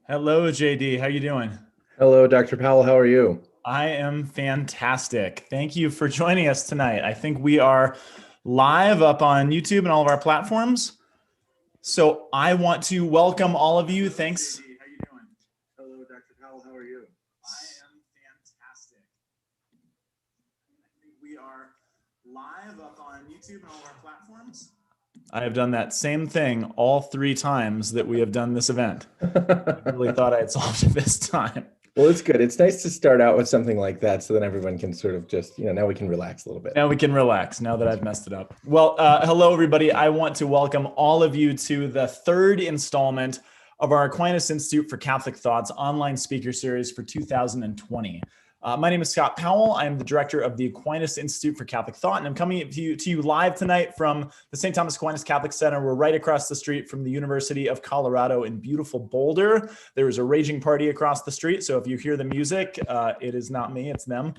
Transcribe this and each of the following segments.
Hello, JD. How you doing? Hello, Dr. Powell. How are you? I am fantastic. Thank you for joining us tonight. I think we are live up on YouTube and all of our platforms. So I want to welcome all of you. Thanks. How you doing? Hello, Dr. Powell. How are you? I am fantastic. I think we are live up on YouTube and all of our platforms. I have done that same thing all 3 times that we have done this event. I really thought I had solved it this time. Well, it's good. It's nice to start out with something like that so then everyone can sort of just, now we can relax a little bit. Now we can relax now that I've messed it up. Well, hello, everybody. I want to welcome all of you to the third installment of our Aquinas Institute for Catholic Thought's online speaker series for 2020. My name is Scott Powell. I am the director of the Aquinas Institute for Catholic Thought, and I'm coming to you live tonight from the St. Thomas Aquinas Catholic Center. We're right across the street from the University of Colorado in beautiful Boulder. There is a raging party across the street, so if you hear the music, it is not me, it's them.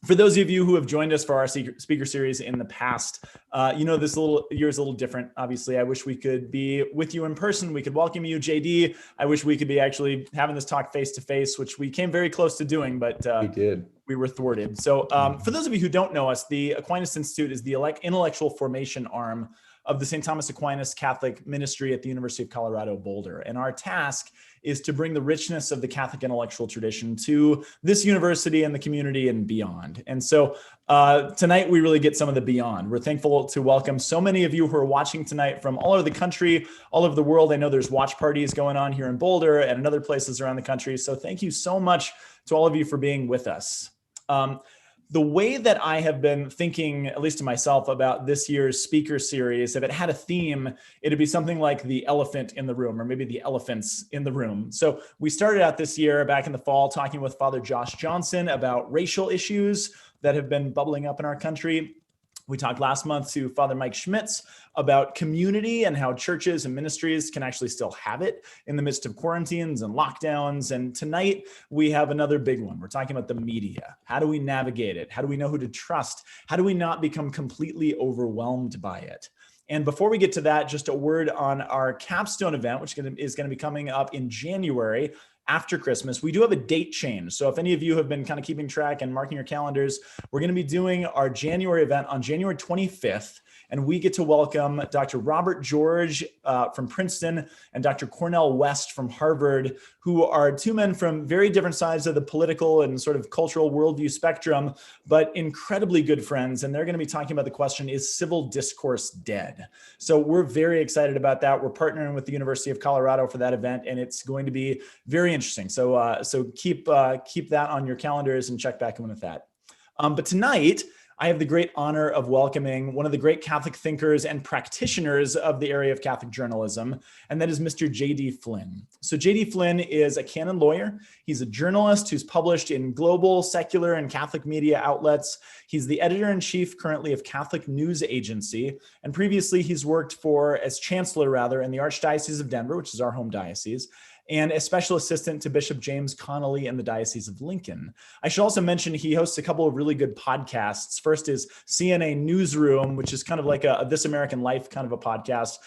For those of you who have joined us for our speaker series in the past, this year is a little different. Obviously, I wish we could be with you in person. We could welcome you, JD. I wish we could be actually having this talk face to face, which we came very close to doing, but we did. We were thwarted. So for those of you who don't know us, the Aquinas Institute is the intellectual formation arm of the St. Thomas Aquinas Catholic Ministry at the University of Colorado Boulder. And our task is to bring the richness of the Catholic intellectual tradition to this university and the community and beyond. And so tonight we really get some of the beyond. We're thankful to welcome so many of you who are watching tonight from all over the country, all over the world. I know there's watch parties going on here in Boulder and in other places around the country. So thank you so much to all of you for being with us. The way that I have been thinking, at least to myself, about this year's speaker series, if it had a theme, it'd be something like the elephant in the room, or maybe the elephants in the room. So we started out this year back in the fall talking with Father Josh Johnson about racial issues that have been bubbling up in our country. We talked last month to Father Mike Schmitz about community and how churches and ministries can actually still have it in the midst of quarantines and lockdowns. And tonight we have another big one. We're talking about the media. How do we navigate it? How do we know who to trust? How do we not become completely overwhelmed by it? And before we get to that, just a word on our capstone event, which is going to be coming up in January after Christmas. We do have a date change. So if any of you have been kind of keeping track and marking your calendars, we're going to be doing our January event on January 25th. And we get to welcome Dr. Robert George from Princeton and Dr. Cornel West from Harvard, who are two men from very different sides of the political and sort of cultural worldview spectrum, but incredibly good friends. And they're going to be talking about the question, is civil discourse dead? So we're very excited about that. We're partnering with the University of Colorado for that event, and it's going to be very interesting. So keep that on your calendars and check back in with that. But tonight, I have the great honor of welcoming one of the great Catholic thinkers and practitioners of the area of Catholic journalism, and that is Mr. J.D. Flynn. So J.D. Flynn is a canon lawyer. He's a journalist who's published in global, secular, and Catholic media outlets. He's the editor-in-chief currently of Catholic News Agency, and previously he's worked as chancellor in the Archdiocese of Denver, which is our home diocese, and a special assistant to Bishop James Connolly in the Diocese of Lincoln. I should also mention he hosts a couple of really good podcasts. First is CNA Newsroom, which is kind of like a This American Life kind of a podcast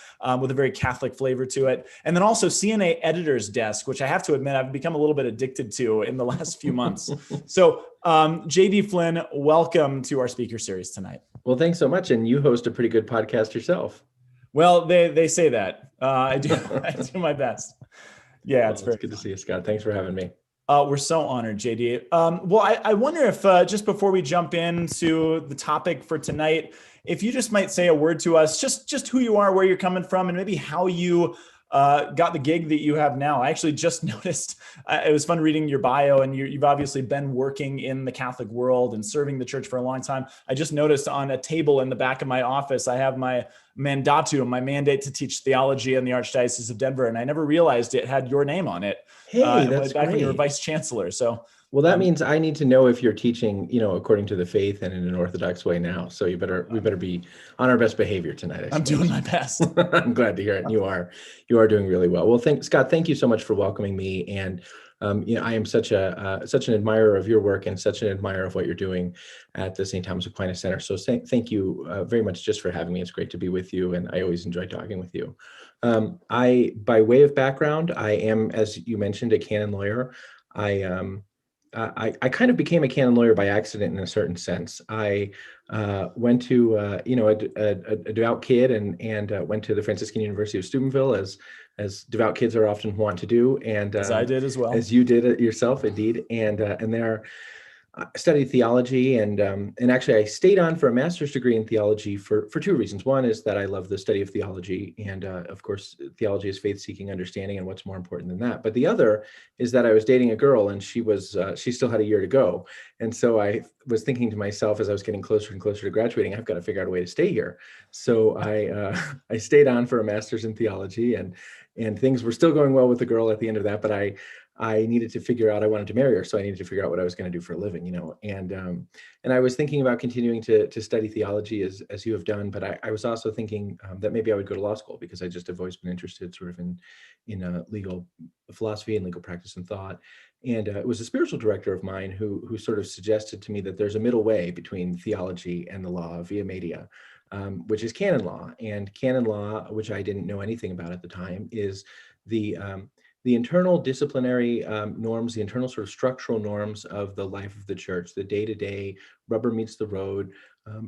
with a very Catholic flavor to it. And then also CNA Editor's Desk, which I have to admit I've become a little bit addicted to in the last few months. So J.D. Flynn, welcome to our speaker series tonight. Well, thanks so much. And you host a pretty good podcast yourself. Well, they say that. I do my best. Yeah, it's very good to see you, Scott. Thanks for having me. We're so honored, JD. Well, I wonder if just before we jump into the topic for tonight, if you just might say a word to us, just who you are, where you're coming from, and maybe how you got the gig that you have now. I actually just noticed, it was fun reading your bio, and you've obviously been working in the Catholic world and serving the church for a long time. I just noticed on a table in the back of my office, I have my mandatum, my mandate to teach theology in the Archdiocese of Denver. And I never realized it had your name on it. Hey, that's back great. when you were vice chancellor. So, well, that means I need to know if you're teaching, according to the faith and in an Orthodox way now. So we better be on our best behavior tonight. I'm doing my best. I'm glad to hear it. And you are doing really well. Well, Scott, thank you so much for welcoming me. And I am such an admirer of your work and such an admirer of what you're doing at the St. Thomas Aquinas Center. So thank you very much just for having me. It's great to be with you, and I always enjoy talking with you. By way of background, I am, as you mentioned, a canon lawyer. I kind of became a canon lawyer by accident in a certain sense. I went to a devout kid and went to the Franciscan University of Steubenville, as devout kids are often want to do, and As I did as well. as you did it yourself, indeed. And there I studied theology, and actually I stayed on for a master's degree in theology for two reasons. One is that I love the study of theology, and of course, theology is faith-seeking understanding, and what's more important than that? But the other is that I was dating a girl, and she still had a year to go, and so I was thinking to myself as I was getting closer and closer to graduating, I've got to figure out a way to stay here. So I stayed on for a master's in theology, and things were still going well with the girl at the end of that, but I needed to figure out, I wanted to marry her, so I needed to figure out what I was going to do for a living, and I was thinking about continuing to study theology as you have done, but I was also thinking that maybe I would go to law school, because I just have always been interested sort of in legal philosophy and legal practice and thought. And it was a spiritual director of mine who sort of suggested to me that there's a middle way between theology and the law, via media, which is canon law. And canon law, which I didn't know anything about at the time, is the internal disciplinary norms, the internal sort of structural norms of the life of the church, the day-to-day rubber meets the road,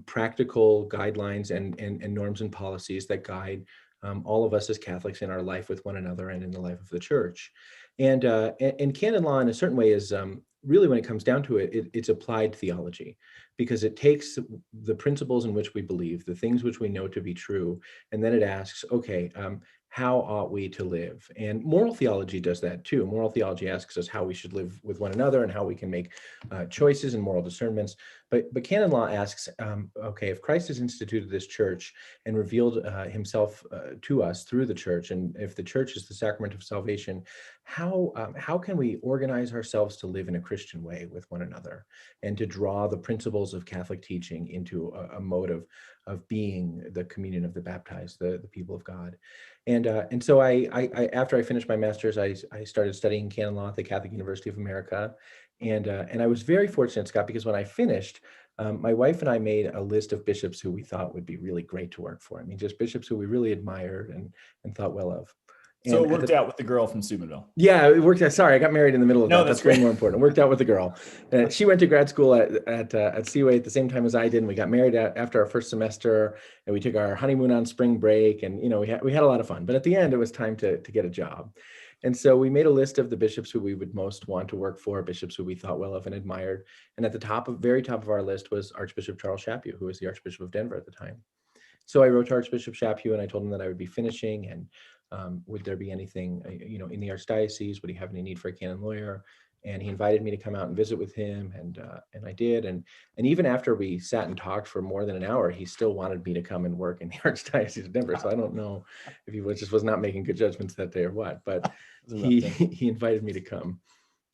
practical guidelines and norms and policies that guide all of us as Catholics in our life with one another and in the life of the church. And canon law, in a certain way, is really, when it comes down to it, it's applied theology, because it takes the principles in which we believe, the things which we know to be true, and then it asks, okay, how ought we to live? And moral theology does that too. Moral theology asks us how we should live with one another and how we can make choices and moral discernments. But canon law asks, okay, if Christ has instituted this church and revealed himself to us through the church, and if the church is the sacrament of salvation, how can we organize ourselves to live in a Christian way with one another, and to draw the principles of Catholic teaching into a mode of being the communion of the baptized, the people of God. And so I after I finished my master's, I started studying canon law at the Catholic University of America, and I was very fortunate, Scott, because when I finished, my wife and I made a list of bishops who we thought would be really great to work for. I mean, just bishops who we really admired and thought well of. So it worked out with the girl from Steubenville. Yeah, it worked out. Sorry, I got married in the middle of that. That's way great. more important. It worked out with the girl. She went to grad school at Seaway at the same time as I did, and we got married after our first semester, and we took our honeymoon on spring break, and we had a lot of fun. But at the end, it was time to get a job. And so we made a list of the bishops who we would most want to work for, bishops who we thought well of and admired. And at the very top of our list was Archbishop Charles Chaput, who was the Archbishop of Denver at the time. So I wrote to Archbishop Chaput, and I told him that I would be finishing, and would there be anything, in the archdiocese? Would he have any need for a canon lawyer? And he invited me to come out and visit with him, and I did. And even after we sat and talked for more than an hour, he still wanted me to come and work in the Archdiocese of Denver. So I don't know if he was not making good judgments that day or what, but he invited me to come.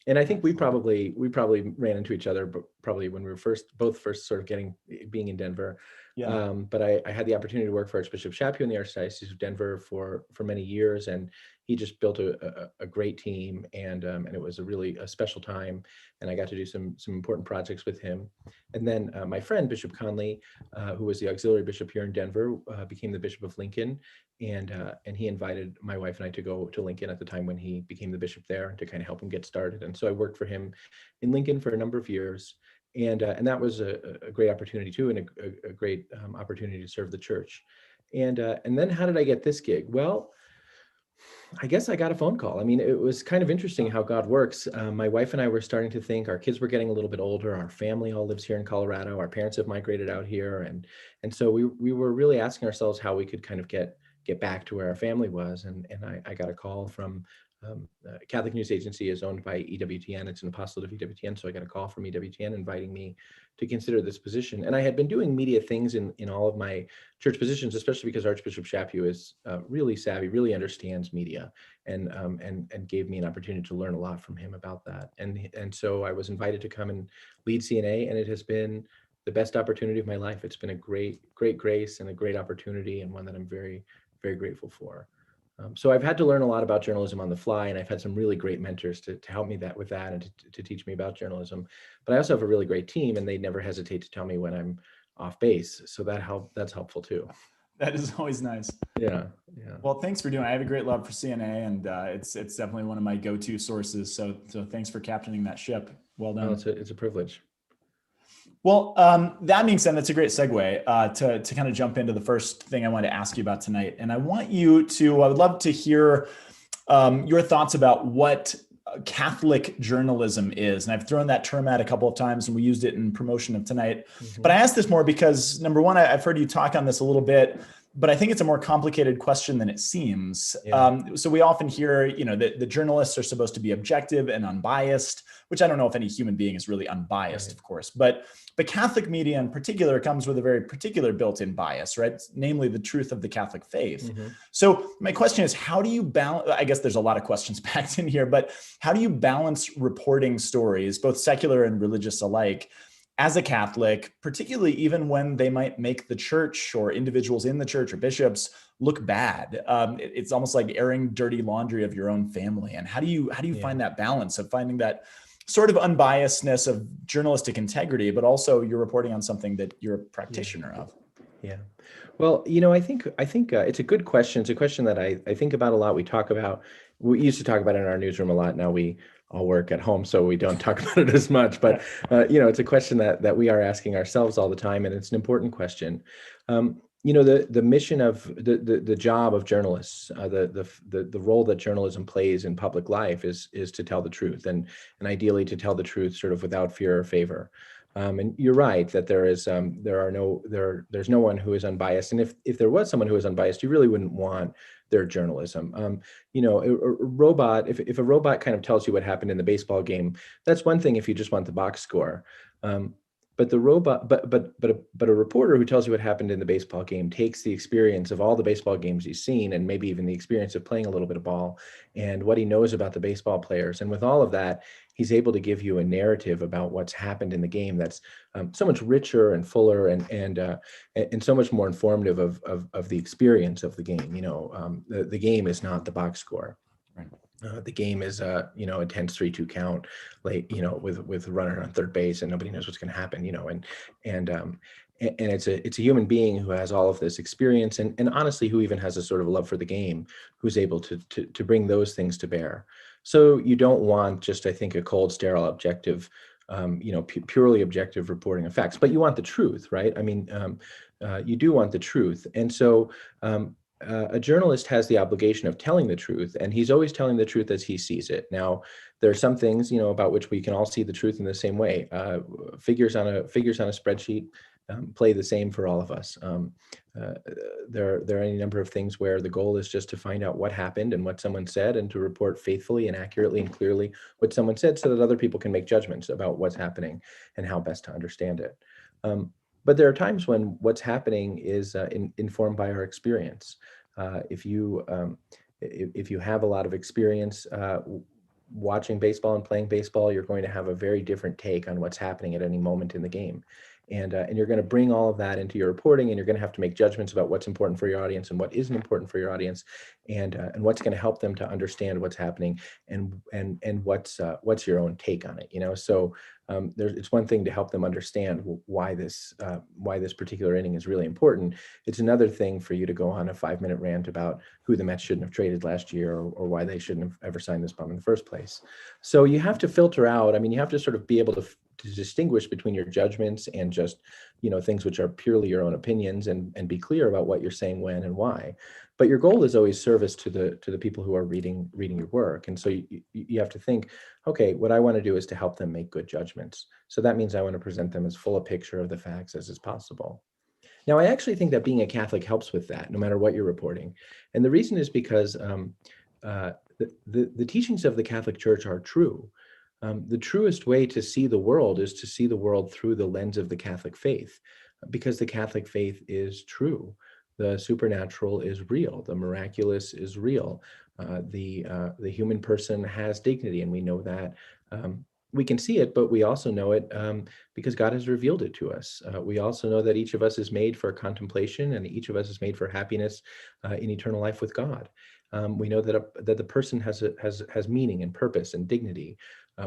And I think we probably ran into each other, but probably when we were both first sort of being in Denver. Yeah. But I had the opportunity to work for Archbishop Chaput in the Archdiocese of Denver for many years, and he just built a great team, and it was a special time, and I got to do some important projects with him. And then my friend Bishop Conley, who was the auxiliary bishop here in Denver, became the Bishop of Lincoln, and he invited my wife and I to go to Lincoln at the time when he became the bishop there, to kind of help him get started. And so I worked for him in Lincoln for a number of years. And that was a great opportunity too, and a great opportunity to serve the church. And then how did I get this gig? Well, I guess I got a phone call. I mean, it was kind of interesting how God works. My wife and I were starting to think, our kids were getting a little bit older. Our family all lives here in Colorado. Our parents have migrated out here, and so we were really asking ourselves how we could kind of get back to where our family was. And I got a call from Catholic News Agency is owned by EWTN. It's an apostolate of EWTN. So I got a call from EWTN inviting me to consider this position. And I had been doing media things in all of my church positions, especially because Archbishop Chaput is really savvy, really understands media, and gave me an opportunity to learn a lot from him about that. And so I was invited to come and lead CNA, and it has been the best opportunity of my life. It's been a great grace and a great opportunity, and one that I'm very, very grateful for. So I've had to learn a lot about journalism on the fly, and I've had some really great mentors to help me with that and to teach me about journalism. But I also have a really great team, and they never hesitate to tell me when I'm off base. So that's helpful too. That is always nice. Yeah, yeah. Well, thanks for doing it. I have a great love for CNA, and it's definitely one of my go-to sources. So thanks for captaining that ship. Well done. No, it's a privilege. Well, that being said, that's a great segue to kind of jump into the first thing I wanted to ask you about tonight. And I would love to hear your thoughts about what Catholic journalism is. And I've thrown that term out a couple of times and we used it in promotion of tonight. Mm-hmm. But I asked this more because, number one, I've heard you talk on this a little bit, but I think it's a more complicated question than it seems. Yeah. So we often hear, that the journalists are supposed to be objective and unbiased, which I don't know if any human being is really unbiased, right, of course. But Catholic media in particular comes with a very particular built-in bias, right? Namely the truth of the Catholic faith. Mm-hmm. So my question is, how do you balance, I guess there's a lot of questions packed in here, but how do you balance reporting stories, both secular and religious alike, as a Catholic, particularly even when they might make the church or individuals in the church or bishops look bad? It's almost like airing dirty laundry of your own family. And how do you find that balance of finding that sort of unbiasedness of journalistic integrity, but also you're reporting on something that you're a practitioner of? Yeah. Well, I think it's a good question. It's a question that I think about a lot. We used to talk about it in our newsroom a lot. Now we all work at home, so we don't talk about it as much. But it's a question that we are asking ourselves all the time, and it's an important question. The mission of the job of journalists, the role that journalism plays in public life is to tell the truth, and ideally to tell the truth sort of without fear or favor. And you're right that there's no one who is unbiased, and if there was someone who was unbiased, you really wouldn't want their journalism. A robot, if a robot kind of tells you what happened in the baseball game, that's one thing if you just want the box score. But the robot, but a reporter who tells you what happened in the baseball game takes the experience of all the baseball games he's seen, and maybe even the experience of playing a little bit of ball, and what he knows about the baseball players, and with all of that, he's able to give you a narrative about what's happened in the game that's so much richer and fuller and so much more informative of the experience of the game. The game is not the box score. Right. The game is a tense 3-2 count, late, with a runner on third base and nobody knows what's going to happen, and it's a human being who has all of this experience and honestly who even has a sort of love for the game, who's able to bring those things to bear. So you don't want just, I think, a cold, sterile, objective, purely objective reporting of facts, but you want the truth, right? I mean, you do want the truth. And so a journalist has the obligation of telling the truth, and he's always telling the truth as he sees it. Now, there are some things, about which we can all see the truth in the same way. Figures on a spreadsheet play the same for all of us. There are any number of things where the goal is just to find out what happened and what someone said, and to report faithfully and accurately and clearly what someone said, so that other people can make judgments about what's happening and how best to understand it. But there are times when what's happening is informed by our experience. If you have a lot of experience watching baseball and playing baseball, you're going to have a very different take on what's happening at any moment in the game. And you're going to bring all of that into your reporting, and you're going to have to make judgments about what's important for your audience and what isn't important for your audience, and what's going to help them to understand what's happening, and what's your own take on it. So it's one thing to help them understand why this particular inning is really important. It's another thing for you to go on a 5-minute rant about who the Mets shouldn't have traded last year, or why they shouldn't have ever signed this bum in the first place. So you have to filter out. I mean, you have to sort of be able to distinguish between your judgments and just things which are purely your own opinions, and be clear about what you're saying, when, and why. But your goal is always service to the people who are reading your work. And so you have to think, okay, what I want to do is to help them make good judgments. So that means I want to present them as full a picture of the facts as is possible. Now, I actually think that being a Catholic helps with that, no matter what you're reporting. And the reason is because the teachings of the Catholic Church are true. The truest way to see the world is to see the world through the lens of the Catholic faith, because the Catholic faith is true. The supernatural is real. The miraculous is real. The human person has dignity, and we know that we can see it, but we also know it because God has revealed it to us. We also know that each of us is made for contemplation, and each of us is made for happiness in eternal life with God. We know that the person has meaning and purpose and dignity.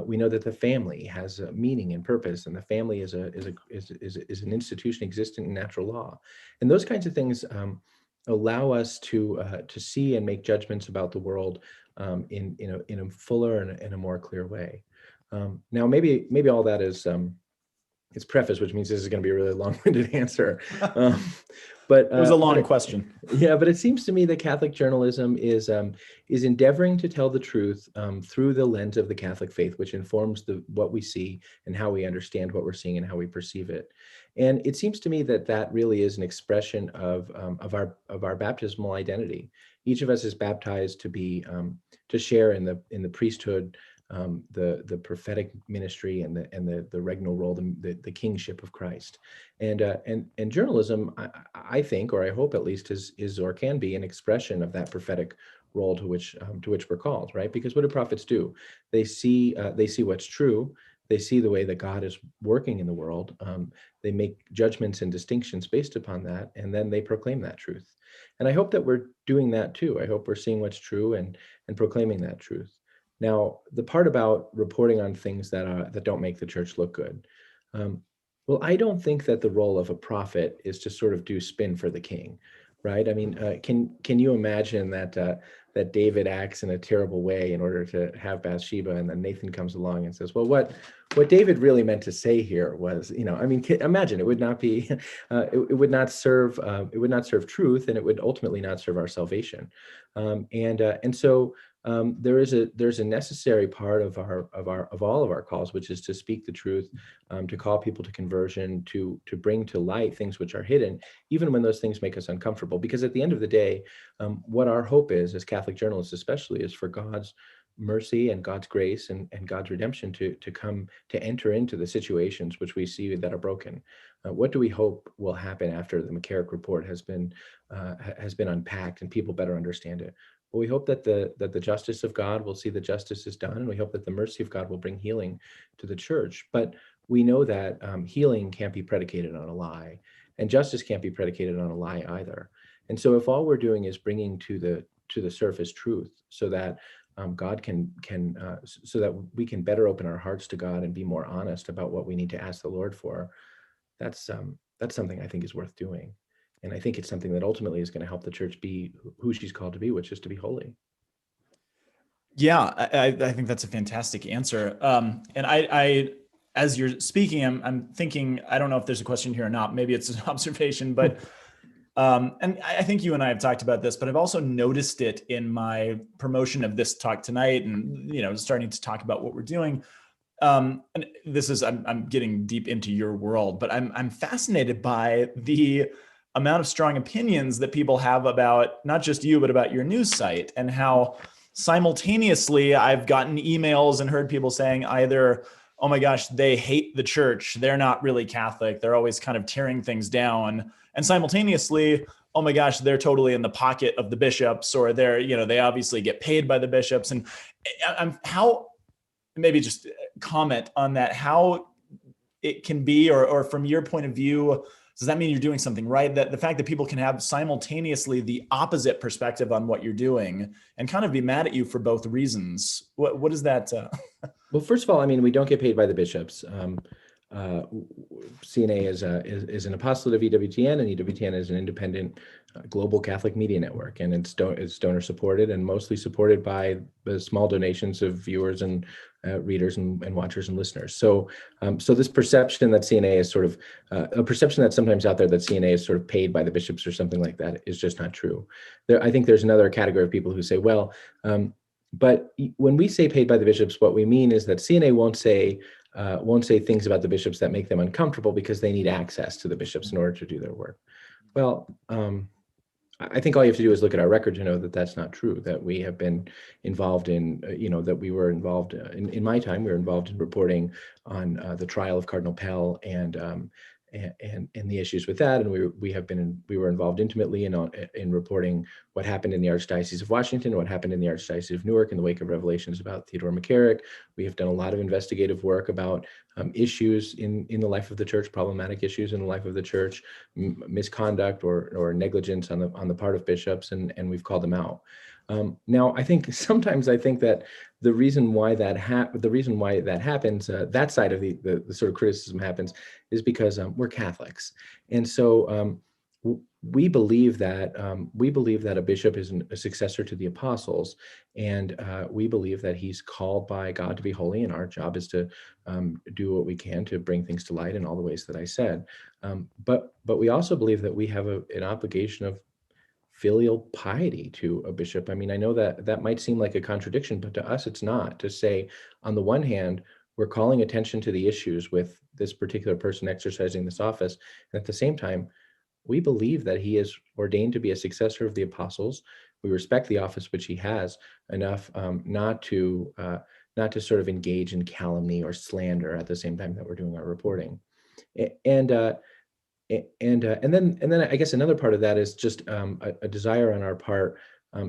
We know that the family has meaning and purpose, and the family is an institution existent in natural law, and those kinds of things allow us to see and make judgments about the world in a fuller and in a more clear way. Now, maybe all that is it's preface, which means this is going to be a really long-winded answer. But it was a long question. Yeah, but it seems to me that Catholic journalism is endeavoring to tell the truth through the lens of the Catholic faith, which informs what we see and how we understand what we're seeing and how we perceive it. And it seems to me that that really is an expression of our baptismal identity. Each of us is baptized to share in the priesthood, the prophetic ministry, and the regnal role, the kingship of Christ, and journalism, I think, or I hope at least, is or can be an expression of that prophetic role to which we're called, right? Because what do prophets do? They see what's true. They see the way that God is working in the world. They make judgments and distinctions based upon that, and then they proclaim that truth. And I hope that we're doing that too. I hope we're seeing what's true and proclaiming that truth. Now, the part about reporting on things that don't make the church look good. Well, I don't think that the role of a prophet is to sort of do spin for the king, right? I mean, can you imagine that David acts in a terrible way in order to have Bathsheba, and then Nathan comes along and says, well, what David really meant to say here was, I mean, imagine, it would not be, it would not serve truth, and it would ultimately not serve our salvation. And so there's a necessary part of all of our calls, which is to speak the truth, to call people to conversion, to bring to light things which are hidden, even when those things make us uncomfortable. Because at the end of the day, what our hope is, as Catholic journalists especially, is for God's mercy and God's grace and God's redemption to enter into the situations which we see that are broken. What do we hope will happen after the McCarrick report has been unpacked and people better understand it? Well, we hope that the justice of God will see that justice is done, and we hope that the mercy of God will bring healing to the church. But we know that healing can't be predicated on a lie, and justice can't be predicated on a lie either. And so, if all we're doing is bringing to the surface truth, so that God so that we can better open our hearts to God and be more honest about what we need to ask the Lord for, that's something I think is worth doing. And I think it's something that ultimately is going to help the church be who she's called to be, which is to be holy. Yeah, I think that's a fantastic answer. And I as you're speaking, I'm thinking, I don't know if there's a question here or not. Maybe it's an observation, but and I think you and I have talked about this, but I've also noticed it in my promotion of this talk tonight, and starting to talk about what we're doing. And this is I'm getting deep into your world, but I'm fascinated by the amount of strong opinions that people have about not just you, but about your news site, and how simultaneously I've gotten emails and heard people saying either, oh my gosh, they hate the church, they're not really Catholic, they're always kind of tearing things down, and simultaneously, oh my gosh, they're totally in the pocket of the bishops, or they obviously get paid by the bishops. And how, maybe just comment on that, how it can be, or from your point of view, does that mean you're doing something right? That the fact that people can have simultaneously the opposite perspective on what you're doing and kind of be mad at you for both reasons. What is that? Well, first of all, I mean, we don't get paid by the bishops. CNA is an apostolate of EWTN, and EWTN is an independent global Catholic media network, and it's donor supported and mostly supported by the small donations of viewers and readers and watchers and listeners. So this perception that CNA is sort of a perception that's sometimes out there that CNA is sort of paid by the bishops or something like that is just not true. I think there's another category of people who say, well, but when we say paid by the bishops, what we mean is that CNA won't say things about the bishops that make them uncomfortable because they need access to the bishops in order to do their work. Well, I think all you have to do is look at our record to know that that's not true, that we have been involved in, that we were involved in my time, we were involved in reporting on the trial of Cardinal Pell and and the issues with that. And we were involved intimately in reporting what happened in the Archdiocese of Washington, what happened in the Archdiocese of Newark in the wake of revelations about Theodore McCarrick. We have done a lot of investigative work about issues in the life of the church, problematic issues in the life of the church, misconduct or negligence on the part of bishops, and we've called them out. Now, sometimes I think that the reason why that happens, that side of the sort of criticism happens, is because we're Catholics, and so we believe that a bishop is a successor to the apostles, and we believe that he's called by God to be holy, and our job is to do what we can to bring things to light in all the ways that I said. But we also believe that we have an obligation of filial piety to a bishop. I mean, I know that might seem like a contradiction, but to us, it's not. To say, on the one hand, we're calling attention to the issues with this particular person exercising this office, and at the same time, we believe that he is ordained to be a successor of the apostles. We respect the office which he has enough not to sort of engage in calumny or slander at the same time that we're doing our reporting. And then I guess another part of that is just a desire on our part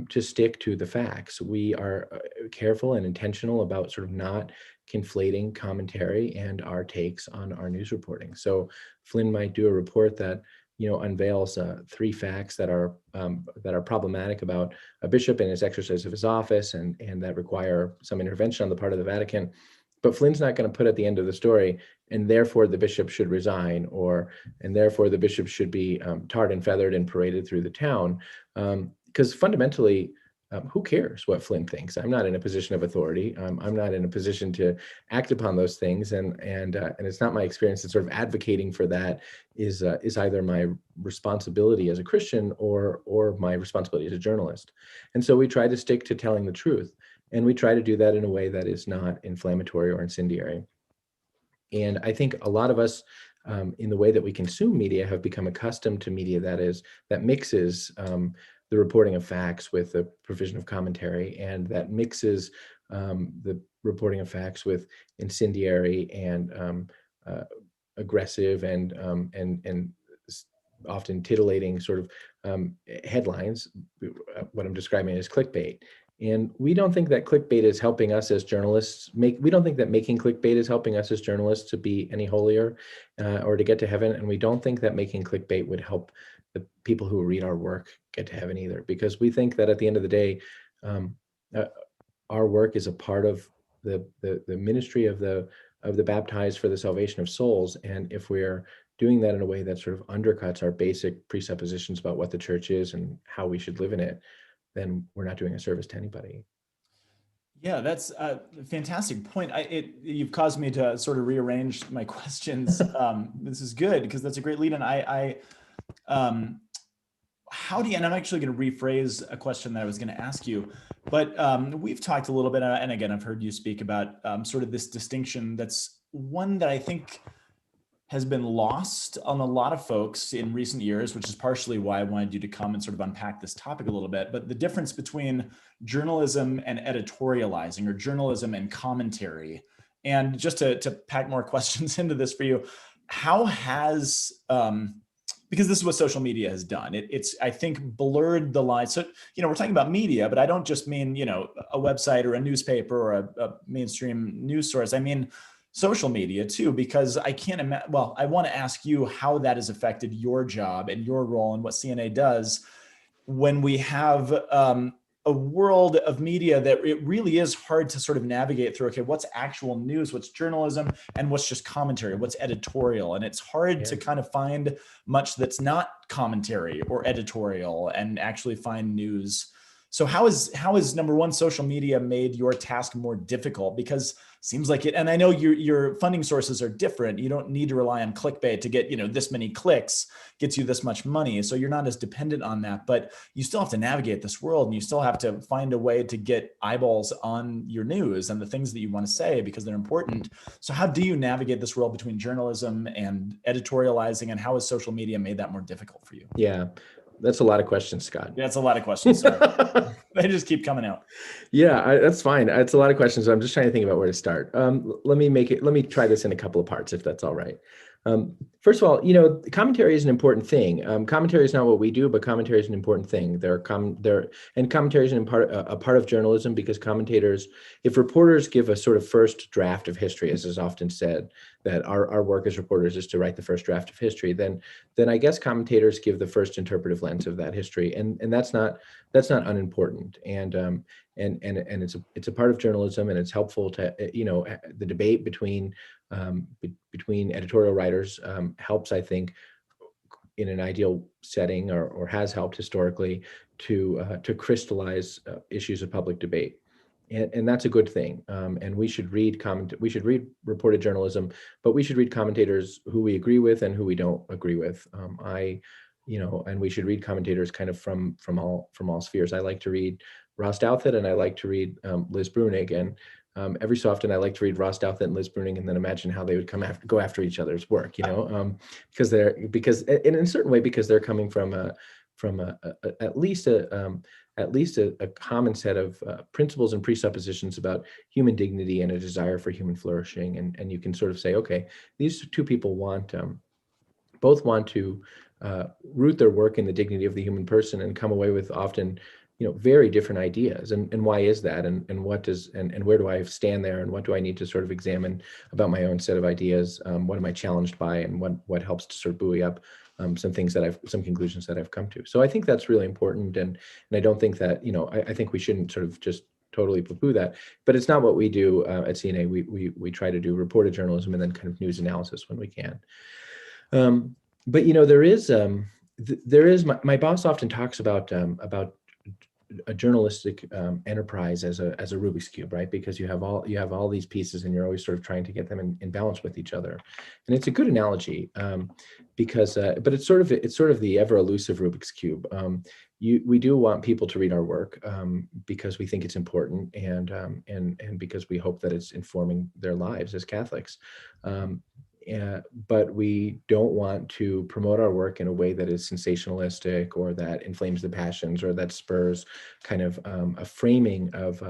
to stick to the facts. We are careful and intentional about sort of not conflating commentary and our takes on our news reporting. So Flynn might do a report that unveils 3 facts that are problematic about a bishop and his exercise of his office, and that require some intervention on the part of the Vatican. But Flynn's not going to put at the end of the story, and therefore the bishop should resign, and therefore the bishop should be tarred and feathered and paraded through the town. Because fundamentally, who cares what Flynn thinks? I'm not in a position of authority. I'm not in a position to act upon those things, and it's not my experience that sort of advocating for that is either my responsibility as a Christian or my responsibility as a journalist. And so we try to stick to telling the truth. And we try to do that in a way that is not inflammatory or incendiary. And I think a lot of us, in the way that we consume media, have become accustomed to media that mixes the reporting of facts with the provision of commentary, and that mixes the reporting of facts with incendiary and aggressive and often titillating sort of headlines. What I'm describing is clickbait. And we don't think that clickbait is helping us as journalists. We don't think that making clickbait is helping us as journalists to be any holier or to get to heaven. And we don't think that making clickbait would help the people who read our work get to heaven either. Because we think that at the end of the day, our work is a part of the ministry of the baptized for the salvation of souls. And if we're doing that in a way that sort of undercuts our basic presuppositions about what the church is and how we should live in it, then we're not doing a service to anybody. Yeah, that's a fantastic point. You've caused me to sort of rearrange my questions. This is good because that's a great lead. And and I'm actually going to rephrase a question that I was going to ask you, but we've talked a little bit, and again, I've heard you speak about sort of this distinction that's one that I think has been lost on a lot of folks in recent years, which is partially why I wanted you to come and sort of unpack this topic a little bit. But the difference between journalism and editorializing, or journalism and commentary. And just to pack more questions into this for you, how has, because this is what social media has done, it's, I think, blurred the line. So, we're talking about media, but I don't just mean, a website or a newspaper or a mainstream news source. I mean, social media too, because I can't imagine, well, I want to ask you how that has affected your job and your role and what CNA does when we have a world of media that it really is hard to sort of navigate through. Okay, what's actual news, what's journalism, and what's just commentary, what's editorial. And it's hard to kind of find much that's not commentary or editorial and actually find news. So how is number one, social media made your task more difficult? Because seems like it, and I know your funding sources are different. You don't need to rely on clickbait to get, this many clicks gets you this much money. So you're not as dependent on that, but you still have to navigate this world, and you still have to find a way to get eyeballs on your news and the things that you want to say because they're important. So how do you navigate this world between journalism and editorializing, and how has social media made that more difficult for you? Yeah. That's a lot of questions, Scott. Yeah, that's a lot of questions. Sorry. They just keep coming out. Yeah, that's fine. It's a lot of questions. I'm just trying to think about where to start. Let me try this in a couple of parts, if that's all right. First of all, commentary is an important thing. Commentary is not what we do, but commentary is an important thing. And commentary is a part of journalism, because commentators, if reporters give a sort of first draft of history, as is often said, that our work as reporters is to write the first draft of history, then I guess commentators give the first interpretive lens of that history, and that's not unimportant. And it's a part of journalism, and it's helpful to the debate between editorial writers helps, I think, in an ideal setting, or has helped historically, to crystallize issues of public debate, and that's a good thing. And we should read reported journalism, but we should read commentators who we agree with and who we don't agree with. And we should read commentators kind of from all spheres. I like to read Ross Douthat, and I like to read Liz Bruenig, and every so often I like to read Ross Douthat and Liz Bruenig, and then imagine how they would go after each other's work, because in a certain way, because they're coming from at least a common set of principles and presuppositions about human dignity and a desire for human flourishing, and you can sort of say, okay, these two people both want to root their work in the dignity of the human person, and come away with often very different ideas. And why is that? And where do I stand there? And what do I need to sort of examine about my own set of ideas? What am I challenged by? And what helps to sort of buoy up some conclusions that I've come to. So I think that's really important. And I don't think that, I think we shouldn't sort of just totally poo-poo that, but it's not what we do at CNA. We try to do reported journalism and then kind of news analysis when we can. But there is my boss often talks about a journalistic enterprise as a Rubik's Cube, right? Because you have all these pieces, and you're always sort of trying to get them in balance with each other. And it's a good analogy, because but it's sort of the ever elusive Rubik's Cube. We do want people to read our work because we think it's important, and because we hope that it's informing their lives as Catholics. But we don't want to promote our work in a way that is sensationalistic, or that inflames the passions, or that spurs kind of a framing of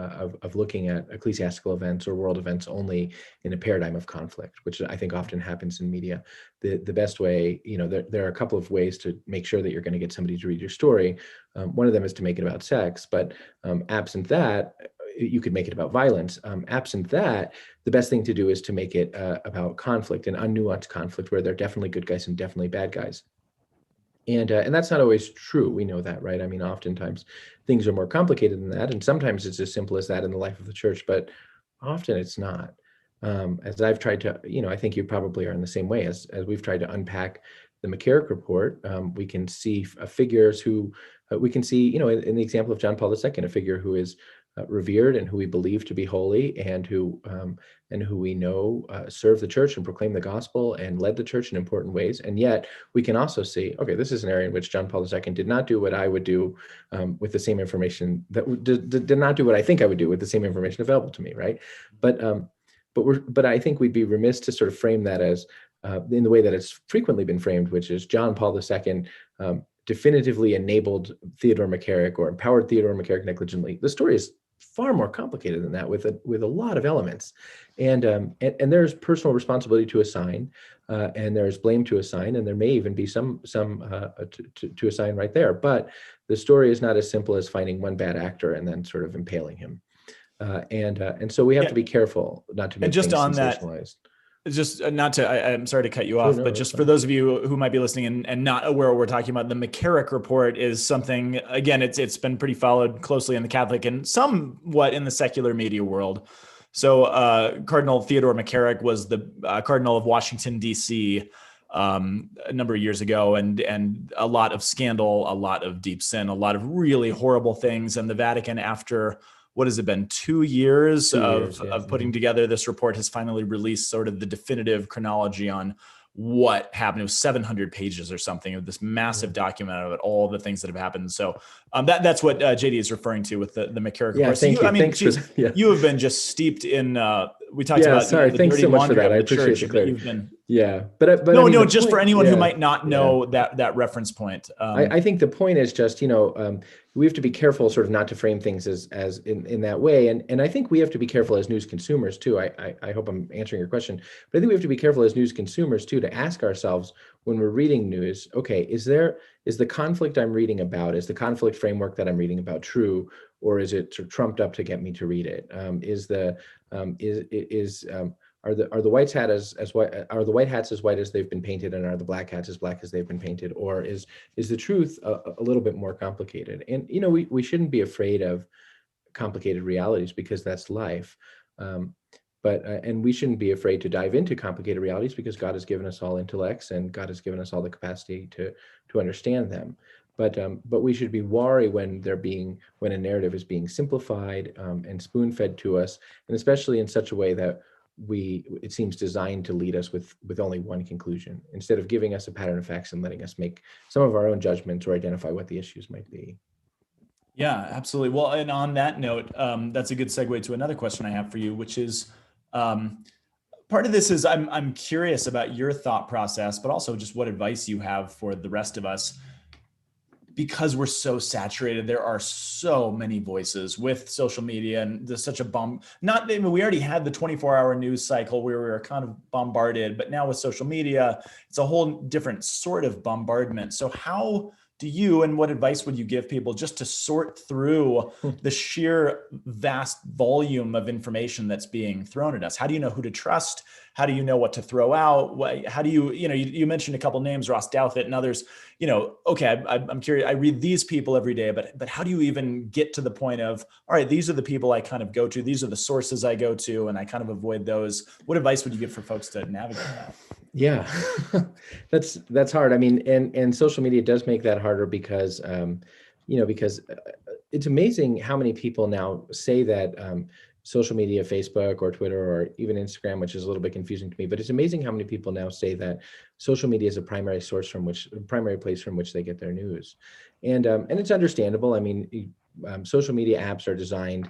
looking at ecclesiastical events or world events only in a paradigm of conflict, which I think often happens in media. The best way, there are a couple of ways to make sure that you're going to get somebody to read your story. One of them is to make it about sex, but absent that, you could make it about violence. Absent that, the best thing to do is to make it about conflict, and unnuanced conflict, where there are definitely good guys and definitely bad guys. And that's not always true. We know that, right? I mean, oftentimes things are more complicated than that, and sometimes it's as simple as that in the life of the church, but often it's not. As I've tried to, I think you probably are in the same way, as we've tried to unpack the McCarrick report. We can see figures who we can see, in the example of John Paul II, a figure who is revered and who we believe to be holy, and who we know served the church and proclaimed the gospel and led the church in important ways. And yet we can also see, okay, this is an area in which John Paul II did not do what I would do with the same information, that did not do what I think I would do with the same information available to me, right? But I think we'd be remiss to sort of frame that as in the way that it's frequently been framed, which is John Paul II definitively enabled Theodore McCarrick, or empowered Theodore McCarrick negligently. The story is far more complicated than that, with a lot of elements, and there's personal responsibility to assign, and there's blame to assign, and there may even be some to assign right there. But the story is not as simple as finding one bad actor and then sort of impaling him, and so we have to be careful not to make things sensationalized. Just not to, I'm sorry to cut you off, but just for those of you who might be listening and not aware what we're talking about, the McCarrick report is something, again, it's been pretty followed closely in the Catholic and somewhat in the secular media world. So Cardinal Theodore McCarrick was the Cardinal of Washington, D.C. A number of years ago, and a lot of scandal, a lot of deep sin, a lot of really horrible things. And the Vatican, after what has it been, 2 years of putting together this report, has finally released sort of the definitive chronology on what happened. It was 700 pages or something of this massive document of all the things that have happened. So that's what JD is referring to with the McCarrick report. Thank you. You have been just steeped in we talked Yeah, about sorry. the Thanks dirty so much for laundry that. of I the appreciate church, the but clarity. you've been Yeah, but no, I mean, no, the just for point, anyone who yeah, might not yeah. know that reference point. I think the point is just, we have to be careful sort of not to frame things as in that way. And I think we have to be careful as news consumers too. I hope I'm answering your question, but I think we have to be careful as news consumers too, to ask ourselves when we're reading news, okay, is the conflict I'm reading about, is the conflict framework that I'm reading about true, or is it sort of trumped up to get me to read it? Are the white hats as white, are the white hats as white as they've been painted, and are the black hats as black as they've been painted, or is the truth a little bit more complicated? And we shouldn't be afraid of complicated realities, because that's life. And we shouldn't be afraid to dive into complicated realities, because God has given us all intellects, and God has given us all the capacity to understand them. But we should be wary when a narrative is being simplified and spoon-fed to us, and especially in such a way that it seems designed to lead us with only one conclusion, instead of giving us a pattern of facts and letting us make some of our own judgments or identify what the issues might be. Yeah, absolutely. Well, and on that note, that's a good segue to another question I have for you, which is part of this is I'm curious about your thought process, but also just what advice you have for the rest of us. Because we're so saturated, there are so many voices with social media, and there's such a we already had the 24-hour news cycle where we were kind of bombarded, but now with social media, it's a whole different sort of bombardment. So how do you, and what advice would you give people just to sort through the sheer vast volume of information that's being thrown at us? How do you know who to trust? How do you know what to throw out? How do you mentioned a couple names, Ross Douthat and others, okay, I'm curious, I read these people every day, but how do you even get to the point of, all right, these are the people I kind of go to, these are the sources I go to, and I kind of avoid those? What advice would you give for folks to navigate that? Yeah, that's hard. I mean, and social media does make that harder, because because it's amazing how many people now say that social media, Facebook or Twitter or even Instagram, which is a little bit confusing to me, but it's amazing how many people now say that social media is a primary place from which they get their news. And it's understandable. I mean, social media apps are designed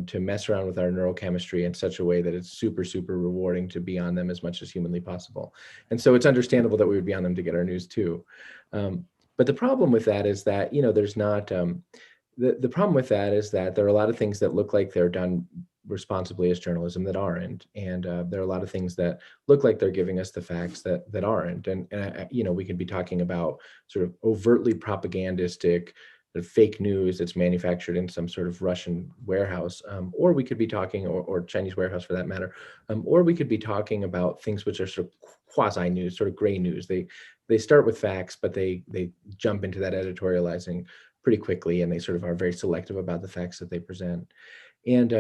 to mess around with our neurochemistry in such a way that it's super, super rewarding to be on them as much as humanly possible. And so it's understandable that we would be on them to get our news too. But the problem with that is that, there's not, the problem with that is that there are a lot of things that look like they're done responsibly as journalism that aren't. And there are a lot of things that look like they're giving us the facts that aren't. And we could be talking about sort of overtly propagandistic fake news that's manufactured in some sort of Russian warehouse, or we could be talking, or Chinese warehouse for that matter, or we could be talking about things which are sort of quasi news, sort of gray news. They start with facts, but they jump into that editorializing pretty quickly, and they sort of are very selective about the facts that they present. And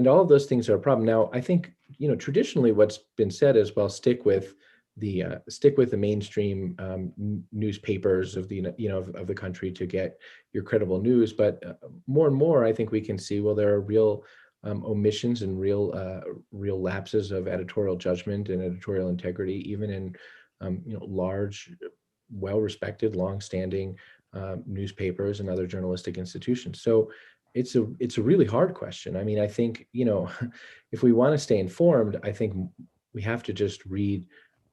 all of those things are a problem. Now, I think, traditionally what's been said is, well, stick with the mainstream newspapers of the of the country to get your credible news. But more and more, I think we can see, well, there are real omissions and real lapses of editorial judgment and editorial integrity, even in large, well-respected, long-standing newspapers and other journalistic institutions. So it's a really hard question. I mean, I think if we want to stay informed, I think we have to just read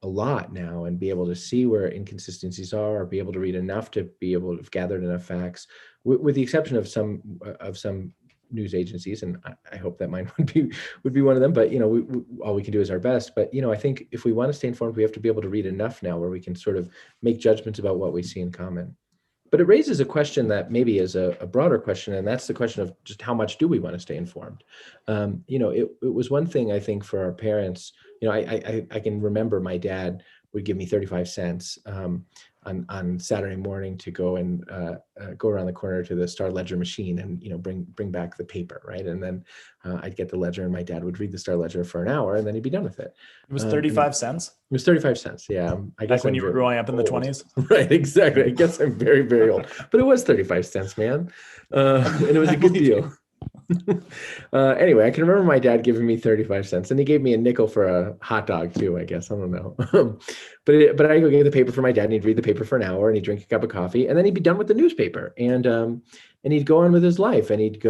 a lot now and be able to see where inconsistencies are, or be able to read enough to be able to have gathered enough facts, with the exception of some news agencies, and I hope that mine would be one of them. But all we can do is our best. But I think if we want to stay informed, we have to be able to read enough now where we can sort of make judgments about what we see in common. But it raises a question that maybe is a broader question, and that's the question of just how much do we want to stay informed? It was one thing, I think, for our parents. I can remember my dad would give me 35 cents on Saturday morning to go and go around the corner to the Star Ledger machine and bring back the paper, right? And then I'd get the ledger, and my dad would read the Star Ledger for an hour, and then he'd be done with it. It was 35 cents? It was 35 cents, yeah. I guess Back when you were growing up in the 20s? Right, exactly. I guess I'm very, very old. But it was 35 cents, man. And it was a good deal. Anyway, I can remember my dad giving me 35 cents, and he gave me a nickel for a hot dog too, I guess. I don't know. But I go get the paper for my dad, and he'd read the paper for an hour, and he'd drink a cup of coffee, and then he'd be done with the newspaper. And he'd go on with his life, and he'd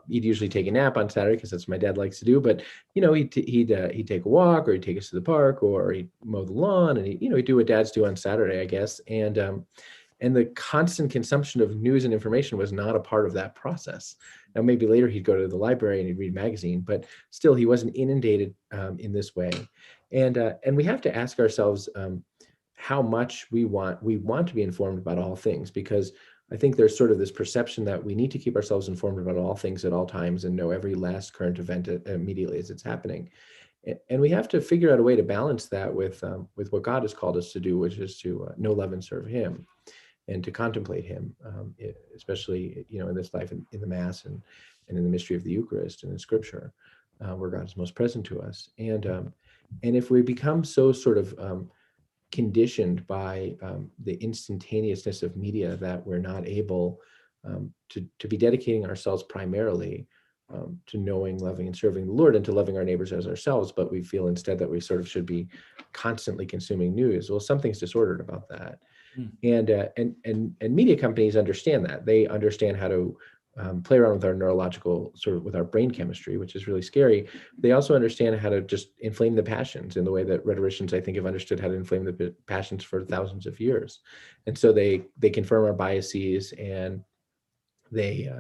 usually take a nap on Saturday because that's what my dad likes to do. But he'd take a walk, or he'd take us to the park, or he'd mow the lawn, and he'd do what dads do on Saturday, I guess. And the constant consumption of news and information was not a part of that process. Now, maybe later he'd go to the library and he'd read a magazine, but still he wasn't inundated in this way. And we have to ask ourselves how much we want to be informed about all things, because I think there's sort of this perception that we need to keep ourselves informed about all things at all times and know every last current event immediately as it's happening. And we have to figure out a way to balance that with what God has called us to do, which is to know, love, and serve Him, and to contemplate Him, especially in this life, in the Mass, and in the mystery of the Eucharist and in Scripture, where God is most present to us. And if we become so sort of conditioned by the instantaneousness of media that we're not able to be dedicating ourselves primarily to knowing, loving, and serving the Lord, and to loving our neighbors as ourselves, but we feel instead that we sort of should be constantly consuming news, well, something's disordered about that. And media companies understand that. They understand how to play around with our neurological, sort of with our brain chemistry, which is really scary. They also understand how to just inflame the passions in the way that rhetoricians, I think, have understood how to inflame the passions for thousands of years. And so they confirm our biases, and they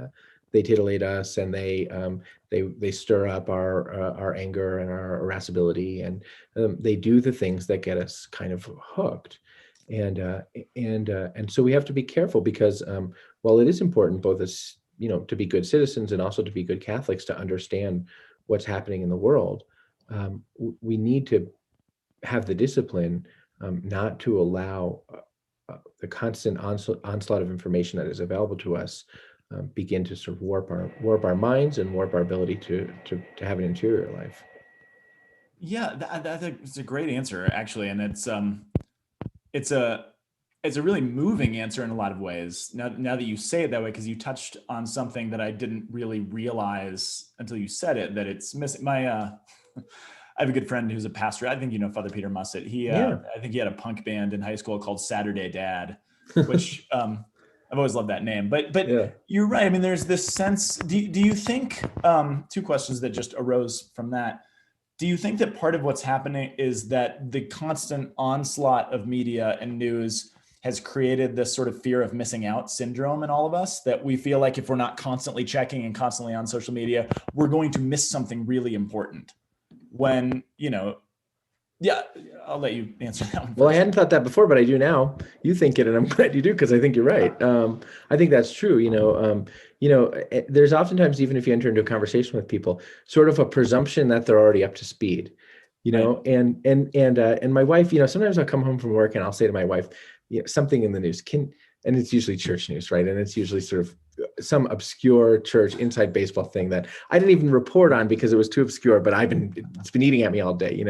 titillate us, and they stir up our anger and our irascibility, and they do the things that get us kind of hooked. And so we have to be careful, because while it is important both as to be good citizens and also to be good Catholics, to understand what's happening in the world, we need to have the discipline not to allow the constant onslaught of information that is available to us begin to sort of warp our minds and warp our ability to have an interior life. Yeah, that's a great answer, actually, and it's a really moving answer in a lot of ways. Now that you say it that way, because you touched on something that I didn't really realize until you said it, that it's missing. I have a good friend who's a pastor. I think Father Peter Mussett. I think he had a punk band in high school called Saturday Dad, which I've always loved that name. But yeah. You're right. I mean, there's this sense. Do you think, two questions that just arose from that? Do you think that part of what's happening is that the constant onslaught of media and news has created this sort of fear of missing out syndrome in all of us, that we feel like if we're not constantly checking and constantly on social media, we're going to miss something really important? When, yeah, I'll let you answer that one first. Well, I hadn't thought that before, but I do now. You think it, and I'm glad you do, because I think you're right. I think that's true. There's oftentimes, even if you enter into a conversation with people, sort of a presumption that they're already up to speed. Right. And my wife, sometimes I'll come home from work and I'll say to my wife, something in the news and it's usually church news, right? And it's usually sort of some obscure church inside baseball thing that I didn't even report on because it was too obscure, but it's been eating at me all day.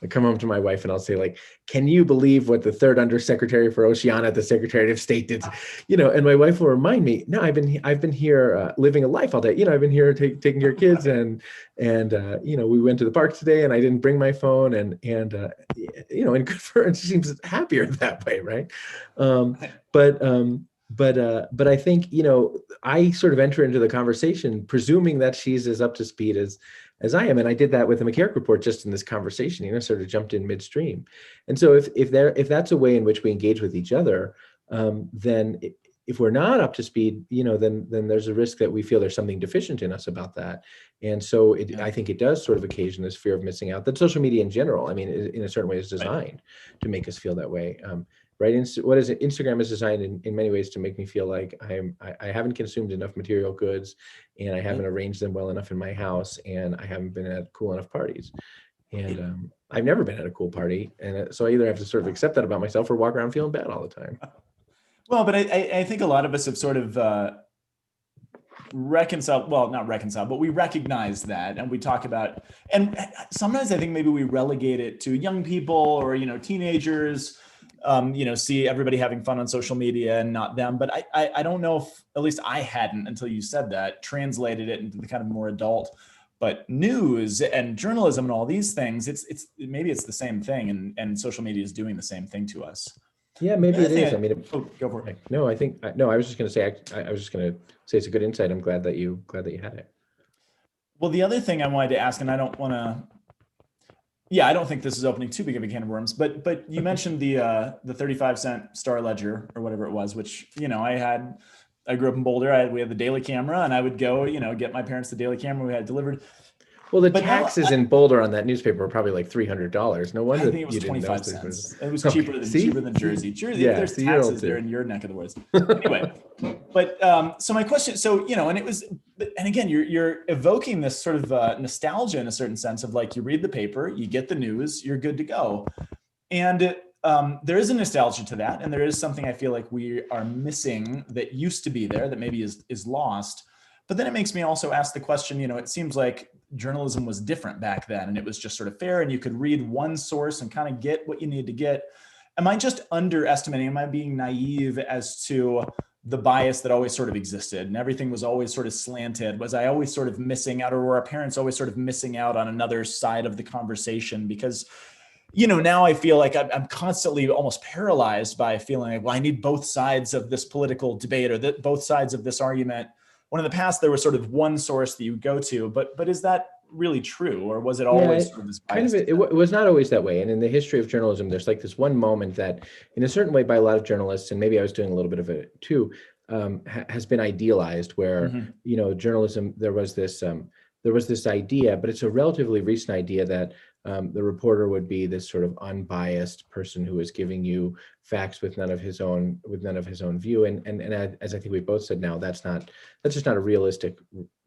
I come home to my wife and I'll say, like, can you believe what the third undersecretary for Oceania at the Secretary of State did? And my wife will remind me, no, I've been here living a life all day. I've been here taking care of kids, and we went to the park today and I didn't bring my phone, and good for her. And she seems happier that way, right? But I think, I sort of enter into the conversation presuming that she's as up to speed as I am. And I did that with the McCarrick Report just in this conversation, sort of jumped in midstream. And so if that's a way in which we engage with each other, then if we're not up to speed, then there's a risk that we feel there's something deficient in us about that. And so I think it does sort of occasion this fear of missing out that social media in general, I mean, in a certain way is designed to make us feel that way. Right. What is it? Instagram is designed in many ways to make me feel like I haven't consumed enough material goods, and I haven't arranged them well enough in my house, and I haven't been at cool enough parties. And I've never been at a cool party. And so I either have to sort of accept that about myself or walk around feeling bad all the time. Well, but I think a lot of us have sort of not reconciled, but we recognize that, and we talk about, and sometimes I think maybe we relegate it to young people or, teenagers, see everybody having fun on social media and not them. But I don't know if, at least I hadn't until you said that, translated it into the kind of more adult. But news and journalism and all these things, maybe it's the same thing, and social media is doing the same thing to us. Yeah, maybe it is. I mean, go for it. No, I was just going to say, I was just going to say it's a good insight. I'm glad that you had it. Well, the other thing I wanted to ask, and I don't want to, I don't think this is opening too big of a can of worms, but you mentioned the 35-cent Star Ledger or whatever it was, which, I grew up in Boulder. We had the Daily Camera, and I would go, get my parents the Daily Camera we had delivered. Well, the taxes in Boulder on that newspaper were probably like $300. No wonder. I think it was 25 cents. It was cheaper than Jersey. Jersey, there's taxes there in your neck of the woods. Anyway, but so my question, and it was, and again, you're evoking this sort of nostalgia in a certain sense of like, you read the paper, you get the news, you're good to go. And there is a nostalgia to that. And there is something I feel like we are missing that used to be there that maybe is lost. But then it makes me also ask the question, it seems like journalism was different back then, and it was just sort of fair, and you could read one source and kind of get what you need to get. Am I just underestimating? Am I being naive as to the bias that always sort of existed and everything was always sort of slanted? Was I always sort of missing out, or were our parents always sort of missing out on another side of the conversation? Because now I feel like I'm constantly almost paralyzed by feeling like, well, I need both sides of this political debate or both sides of this argument. When in the past there was sort of one source that you would go to, but is that really true, or was it always sort of this bias? It was not always that way. And in the history of journalism, there's like this one moment that, in a certain way, by a lot of journalists, and maybe I was doing a little bit of it too, has been idealized. Where journalism, there was this idea, but it's a relatively recent idea that the reporter would be this sort of unbiased person who is giving you facts with none of his own view. And as I think we both said now, that's just not a realistic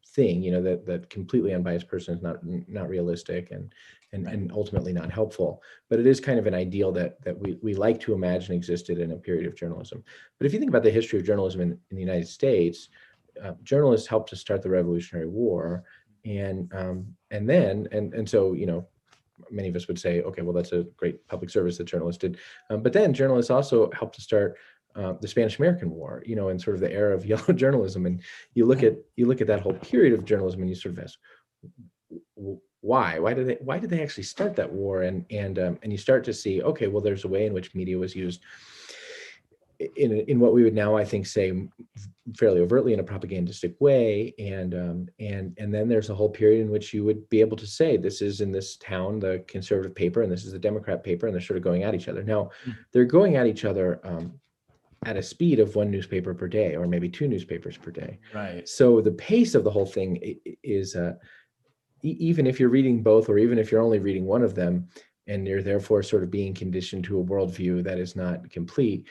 thing. That completely unbiased person is not realistic and ultimately not helpful. But it is kind of an ideal that we like to imagine existed in a period of journalism. But if you think about the history of journalism in the United States, journalists helped to start the Revolutionary War, and so many of us would say, okay, well, that's a great public service that journalists did. But then journalists also helped to start the Spanish-American War, and sort of the era of yellow journalism. And you look at that whole period of journalism, and you sort of ask, why did they actually start that war? And you start to see, okay, well, there's a way in which media was used in what we would now, I think, say fairly overtly in a propagandistic way, and then there's a whole period in which you would be able to say, this is in this town the conservative paper, and this is the Democrat paper, and they're sort of going at each other. Now, they're going at each other at a speed of one newspaper per day, or maybe two newspapers per day. Right. So the pace of the whole thing is, even if you're reading both, or even if you're only reading one of them, and you're therefore sort of being conditioned to a worldview that is not complete,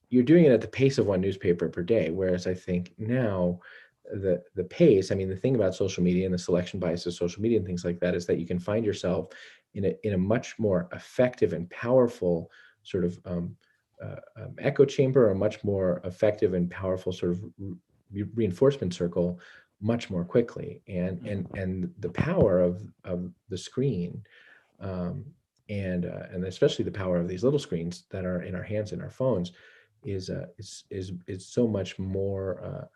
you're doing it at the pace of one newspaper per day. Whereas I think now the pace, the thing about social media and the selection bias of social media and things like that is that you can find yourself in a much more effective and powerful sort of echo chamber, or a much more effective and powerful sort of reinforcement circle much more quickly. And the power of the screen, and especially the power of these little screens that are in our hands and our phones is so much more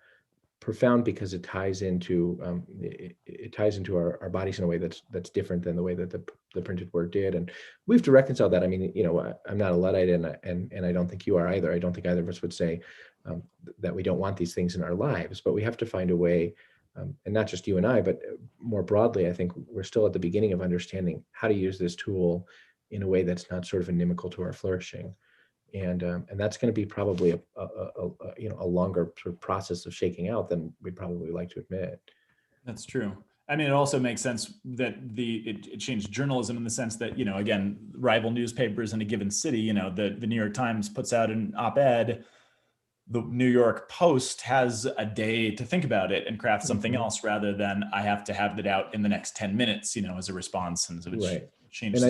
profound, because it ties into our bodies in a way that's different than the way that the printed word did. And we have to reconcile that. I'm not a Luddite, and I don't think you are either. I don't think either of us would say that we don't want these things in our lives, but we have to find a way. And not just you and I, but more broadly, I think we're still at the beginning of understanding how to use this tool in a way that's not sort of inimical to our flourishing. And that's going to be probably a longer sort of process of shaking out than we'd probably like to admit. That's true. It also makes sense that it changed journalism in the sense that, again, rival newspapers in a given city, the New York Times puts out an op-ed. The New York Post has a day to think about it and craft something else, rather than I have to have it out in the next 10 minutes, as a response. And so it changes.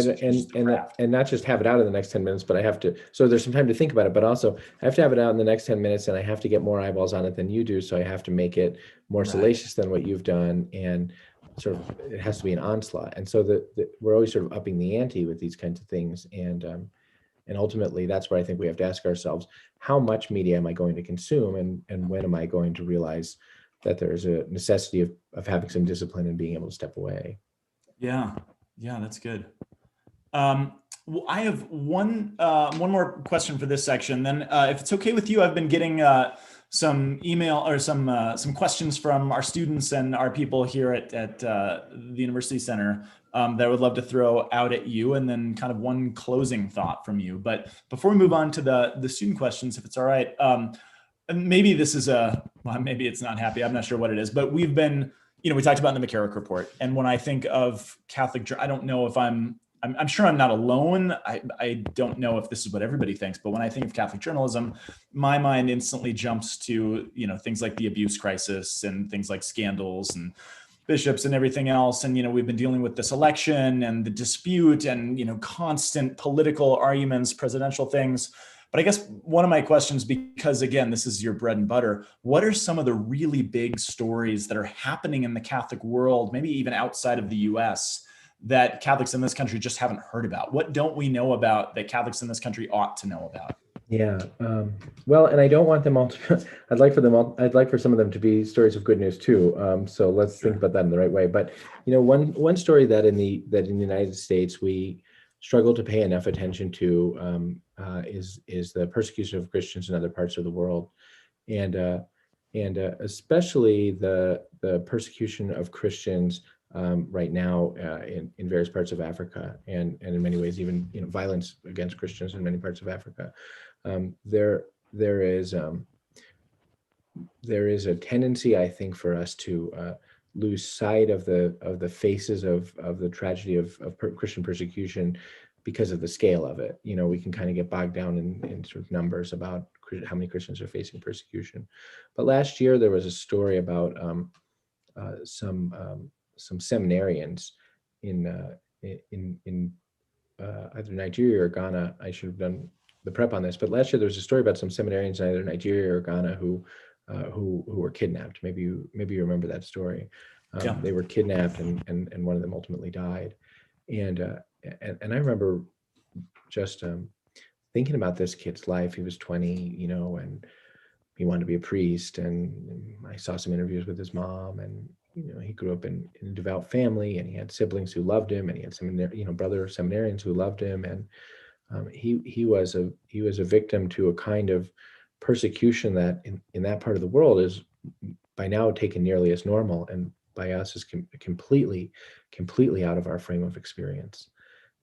And not just have it out in the next 10 minutes, but I have to, so there's some time to think about it, but also I have to have it out in the next 10 minutes, and I have to get more eyeballs on it than you do. So I have to make it more salacious than what you've done. And sort of, it has to be an onslaught. And so we're always sort of upping the ante with these kinds of things. And And ultimately, that's what I think we have to ask ourselves: how much media am I going to consume, and when am I going to realize that there's a necessity of having some discipline and being able to step away? Yeah, yeah, that's good. Well, I have one more question for this section. Then, if it's okay with you, I've been getting some email or some questions from our students and our people here at the University Center that I would love to throw out at you, and then kind of one closing thought from you. But before we move on to the student questions, if it's all right, and maybe this is maybe it's not happy. I'm not sure what it is, but we've been, we talked about in the McCarrick report, and when I think of Catholic, I don't know if I'm sure I'm not alone. I don't know if this is what everybody thinks, but when I think of Catholic journalism, my mind instantly jumps to, things like the abuse crisis and things like scandals and bishops and everything else. And, we've been dealing with this election and the dispute and, constant political arguments, presidential things. But I guess one of my questions, because again, this is your bread and butter, what are some of the really big stories that are happening in the Catholic world, maybe even outside of the US, that Catholics in this country just haven't heard about? What don't we know about that Catholics in this country ought to know about? Yeah. Well, and I don't want them all to, I'd like for some of them to be stories of good news too. So let's think about that in the right way. But, one story that in the United States, we struggle to pay enough attention to is the persecution of Christians in other parts of the world. And especially the persecution of Christians right now in various parts of Africa, and in many ways even violence against Christians in many parts of Africa. There is a tendency, I think, for us to lose sight of the faces of the tragedy of Christian persecution because of the scale of it. We can kind of get bogged down in sort of numbers about how many Christians are facing persecution. But last year there was a story about some seminarians in either Nigeria or Ghana. I should have done the prep on this, but last year there was a story about some seminarians in either Nigeria or Ghana who were kidnapped. Maybe you remember that story. Yeah. They were kidnapped, and one of them ultimately died. And I remember just thinking about this kid's life. He was 20, and he wanted to be a priest. And I saw some interviews with his mom, and he grew up in a devout family, and he had siblings who loved him, and he had some brother seminarians who loved him. And he was a victim to a kind of persecution that in that part of the world is by now taken nearly as normal, and by us is completely out of our frame of experience.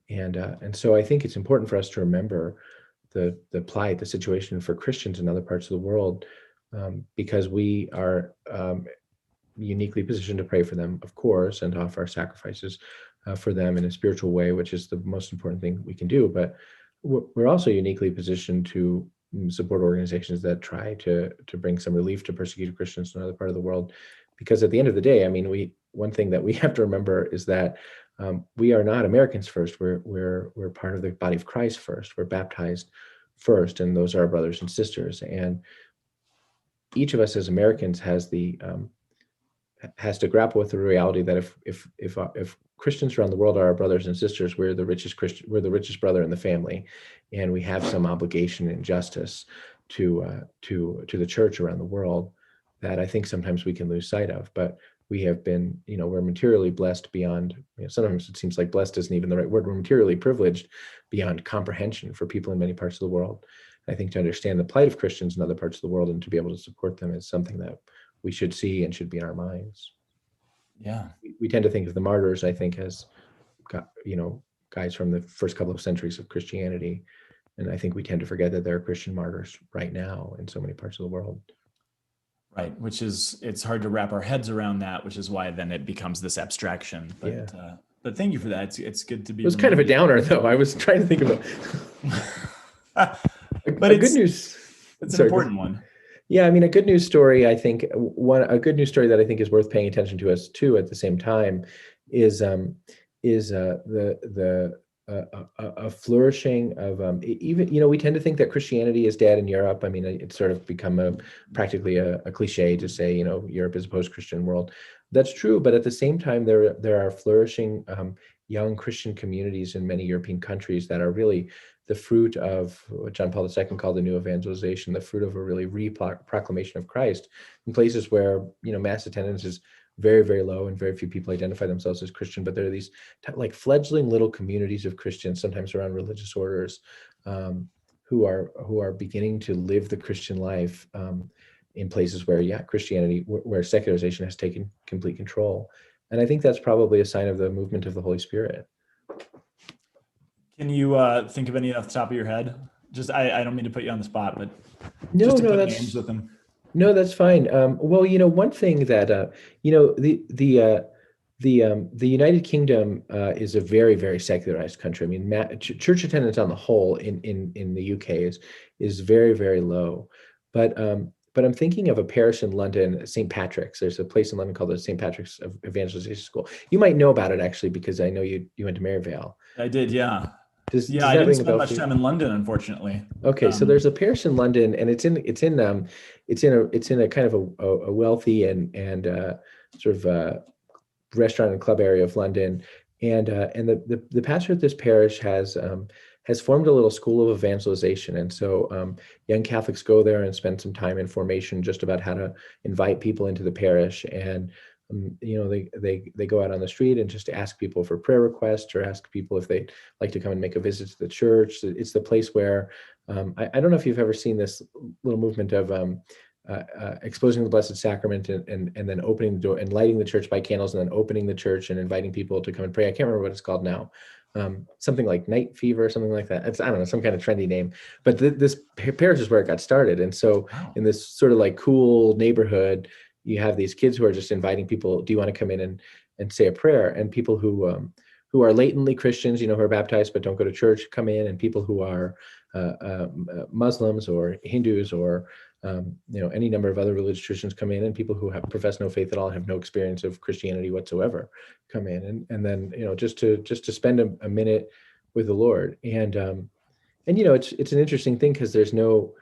And so I think it's important for us to remember the plight, the situation for Christians in other parts of the world, because we are uniquely positioned to pray for them, of course, and to offer our sacrifices for them in a spiritual way, which is the most important thing we can do. But we're also uniquely positioned to support organizations that try to bring some relief to persecuted Christians in another part of the world. Because at the end of the day, I mean, one thing that we have to remember is that we are not Americans first. We're part of the body of Christ first. We're baptized first, and those are our brothers and sisters. And each of us as Americans has to grapple with the reality that if Christians around the world are our brothers and sisters, we're the richest brother in the family, and we have some obligation and justice to the church around the world that I think sometimes we can lose sight of. But we have been, we're materially blessed beyond, sometimes it seems like blessed isn't even the right word. We're materially privileged beyond comprehension for people in many parts of the world. I think to understand the plight of Christians in other parts of the world and to be able to support them is something that we should see and should be in our minds. Yeah. We tend to think of the martyrs, I think, as guys from the first couple of centuries of Christianity. And I think we tend to forget that there are Christian martyrs right now in so many parts of the world. Right, it's hard to wrap our heads around that, which is why then it becomes this abstraction. But Yeah. But thank you for that. It's good to be. It was kind of a downer, though. I was trying to think of but good news. It's an important one. Yeah, I mean, a good news story. I think a good news story that I think is worth paying attention to us too at the same time is a flourishing of even we tend to think that Christianity is dead in Europe. I mean, it's sort of become practically a cliche to say Europe is a post-Christian world. That's true, but at the same time there are flourishing young Christian communities in many European countries that are really the fruit of what John Paul II called the new evangelization, the fruit of a really proclamation of Christ in places where, mass attendance is very, very low and very few people identify themselves as Christian, but there are these like fledgling little communities of Christians, sometimes around religious orders, who are beginning to live the Christian life in places where, Christianity, where secularization has taken complete control. And I think that's probably a sign of the movement of the Holy Spirit. Can you think of any off the top of your head? Just, I don't mean to put you on the spot, but No, just to no, put that's names with them. no, that's fine. Well, one thing that the United Kingdom is a very, very secularized country. I mean, church attendance on the whole in the UK is very, very low. But I'm thinking of a parish in London, St. Patrick's. There's a place in London called the St. Patrick's Evangelization School. You might know about it actually, because I know you went to Maryvale. I did, yeah. Does I that didn't ring a spend bell much for you? time in London, unfortunately. Okay, so there's a parish in London, and it's in a kind of a wealthy and sort of restaurant and club area of London, and the pastor at this parish has formed a little school of evangelization, and so young Catholics go there and spend some time in formation just about how to invite people into the parish, and they go out on the street and just ask people for prayer requests or ask people if they'd like to come and make a visit to the church. It's the place where I don't know if you've ever seen this little movement of exposing the Blessed Sacrament and then opening the door and lighting the church by candles and then opening the church and inviting people to come and pray. I can't remember what it's called now. Something like night fever, something like that. It's, I don't know, some kind of trendy name, but this parish is where it got started. And so in this sort of like cool neighborhood, you have these kids who are just inviting people, do you want to come in and say a prayer? And people who are latently Christians, who are baptized but don't go to church, come in, and people who are Muslims or Hindus or any number of other religious traditions come in, and people who have profess no faith at all, have no experience of Christianity whatsoever, come in, and then just to spend a minute with the Lord, and it's an interesting thing because there's no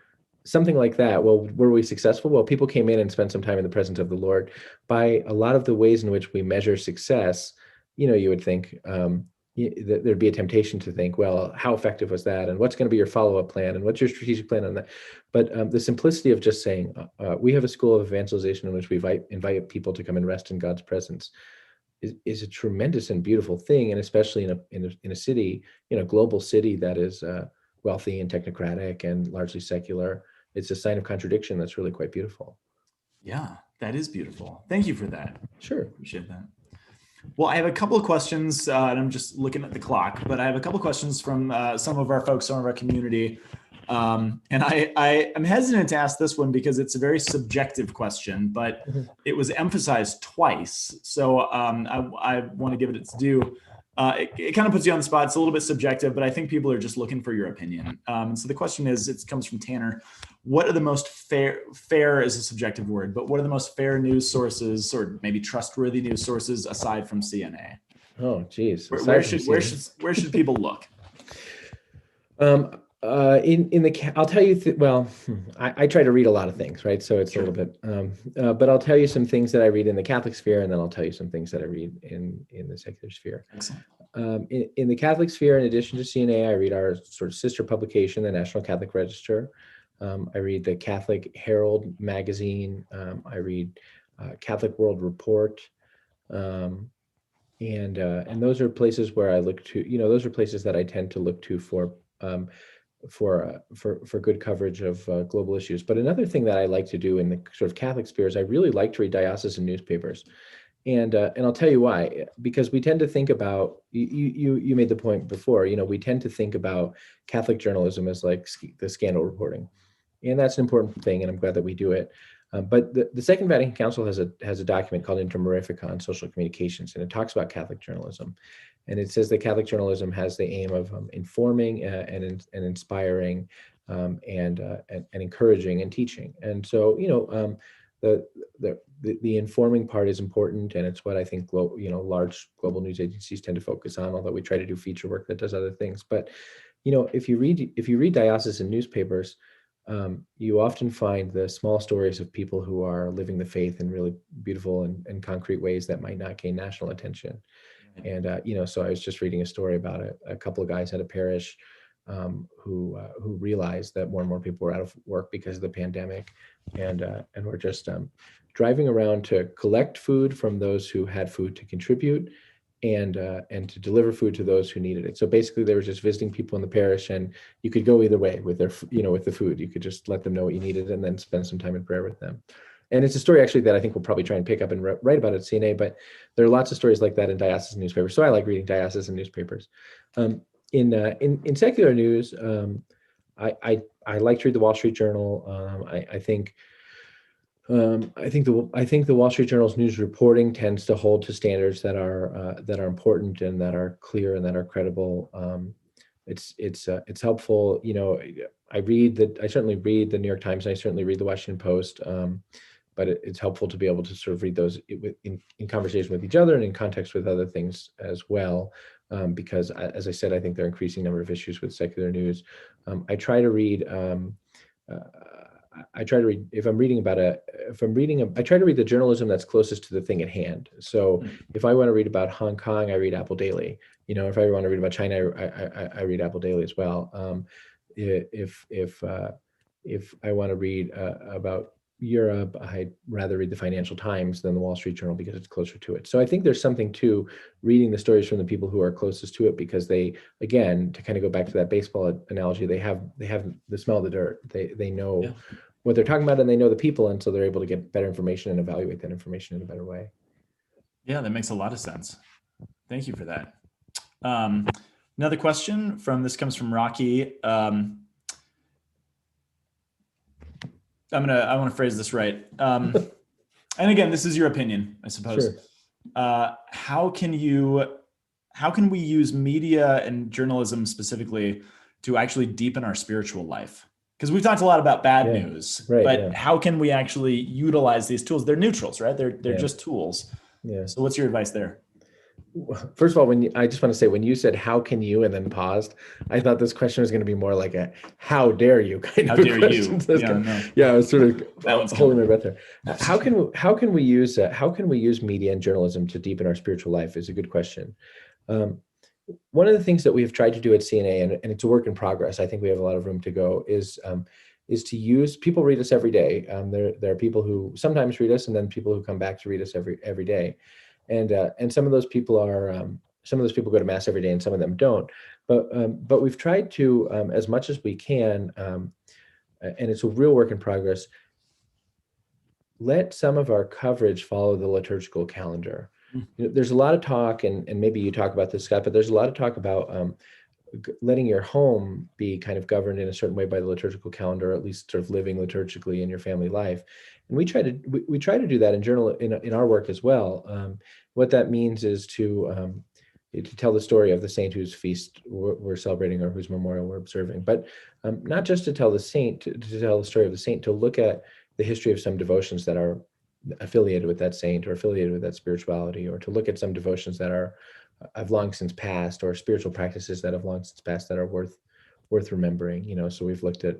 something like that. Well, were we successful? Well, people came in and spent some time in the presence of the Lord. By a lot of the ways in which we measure success, you would think that there'd be a temptation to think, well, how effective was that? And what's going to be your follow-up plan? And what's your strategic plan on that? But the simplicity of just saying, we have a school of evangelization in which we invite people to come and rest in God's presence is a tremendous and beautiful thing. And especially in a city, global city that is wealthy and technocratic and largely secular, it's a sign of contradiction that's really quite beautiful. Yeah, that is beautiful. Thank you for that. Sure. Appreciate that. Well, I have a couple of questions, and I'm just looking at the clock, but I have a couple of questions from some of our folks, some of our community. And I am hesitant to ask this one because it's a very subjective question, but it was emphasized twice. So I want to give it its due. It kind of puts you on the spot. It's a little bit subjective, but I think people are just looking for your opinion. So the question is, it comes from Tanner. What are the most fair is a subjective word, but what are the most fair news sources or maybe trustworthy news sources aside from CNA? Oh, geez. Where should people look? I'll tell you, I try to read a lot of things, right? So it's sure. A little bit, but I'll tell you some things that I read in the Catholic sphere, and then I'll tell you some things that I read in the secular sphere. Excellent. In the Catholic sphere, in addition to CNA, I read our sort of sister publication, the National Catholic Register. I read the Catholic Herald magazine. I read Catholic World Report. And those are places where I look to, those are places that I tend to look to for good coverage of global issues. But another thing that I like to do in the sort of Catholic sphere is I really like to read diocesan newspapers. And I'll tell you why, because we tend to think about, you made the point before, we tend to think about Catholic journalism as like the scandal reporting. And that's an important thing, and I'm glad that we do it. But the Second Vatican Council has a document called Inter Mirifica on social communications, and it talks about Catholic journalism. And it says that Catholic journalism has the aim of informing and inspiring and encouraging and teaching. And so, the informing part is important, and it's what I think large global news agencies tend to focus on. Although we try to do feature work that does other things, but if you read diocesan newspapers, you often find the small stories of people who are living the faith in really beautiful and concrete ways that might not gain national attention. And so I was just reading a story about a couple of guys at a parish who realized that more and more people were out of work because of the pandemic, and we're just driving around to collect food from those who had food to contribute, and to deliver food to those who needed it. So basically, they were just visiting people in the parish, and you could go either way with their, with the food. You could just let them know what you needed, and then spend some time in prayer with them. And it's a story actually that I think we'll probably try and pick up and write about at CNA, but there are lots of stories like that in diocesan newspapers. So I like reading diocesan newspapers. In secular news, I like to read the Wall Street Journal. I think the Wall Street Journal's news reporting tends to hold to standards that are important and that are clear and that are credible. It's helpful. I certainly read the New York Times, and I certainly read the Washington Post. But it's helpful to be able to sort of read those in conversation with each other and in context with other things as well, because as I said, I think there are increasing number of issues with secular news. I try to read the journalism that's closest to the thing at hand. So if I want to read about Hong Kong, I read Apple Daily. If I want to read about China, I read Apple Daily as well. If I want to read about Europe, I'd rather read the Financial Times than the Wall Street Journal because it's closer to it. So I think there's something to reading the stories from the people who are closest to it, because they, again, to kind of go back to that baseball analogy, they have the smell of the dirt. They know what they're talking about, and they know the people, and so they're able to get better information and evaluate that information in a better way. Yeah, that makes a lot of sense. Thank you for that. Another question this comes from Rocky. I want to phrase this right. And again, this is your opinion, I suppose. Sure. How can we use media and journalism specifically to actually deepen our spiritual life? Because we've talked a lot about bad news, but how can we actually utilize these tools? They're neutrals, right? They're just tools. Yeah. So what's your advice there? First of all, I just want to say, when you said "how can you" and then paused, I thought this question was going to be more like a "how dare you" kind of question. I was sort of holding my breath there. How can we use media and journalism to deepen our spiritual life is a good question. One of the things that we have tried to do at CNA, and it's a work in progress, I think we have a lot of room to go, is to use, people read us every day. There are people who sometimes read us, and then people who come back to read us every day. And some of those people go to mass every day, and some of them don't. But we've tried to, as much as we can, and it's a real work in progress, let some of our coverage follow the liturgical calendar. There's a lot of talk, and maybe you talk about this, Scott, but there's a lot of talk about letting your home be kind of governed in a certain way by the liturgical calendar, or at least sort of living liturgically in your family life. And we try to do that in our work as well. What that means is to tell the story of the saint whose feast we're celebrating or whose memorial we're observing, but not just to tell the saint, to tell the story of the saint, to look at the history of some devotions that are affiliated with that saint or affiliated with that spirituality, or to look at some devotions that have long since passed, or spiritual practices that have long since passed that are worth remembering. So we've looked at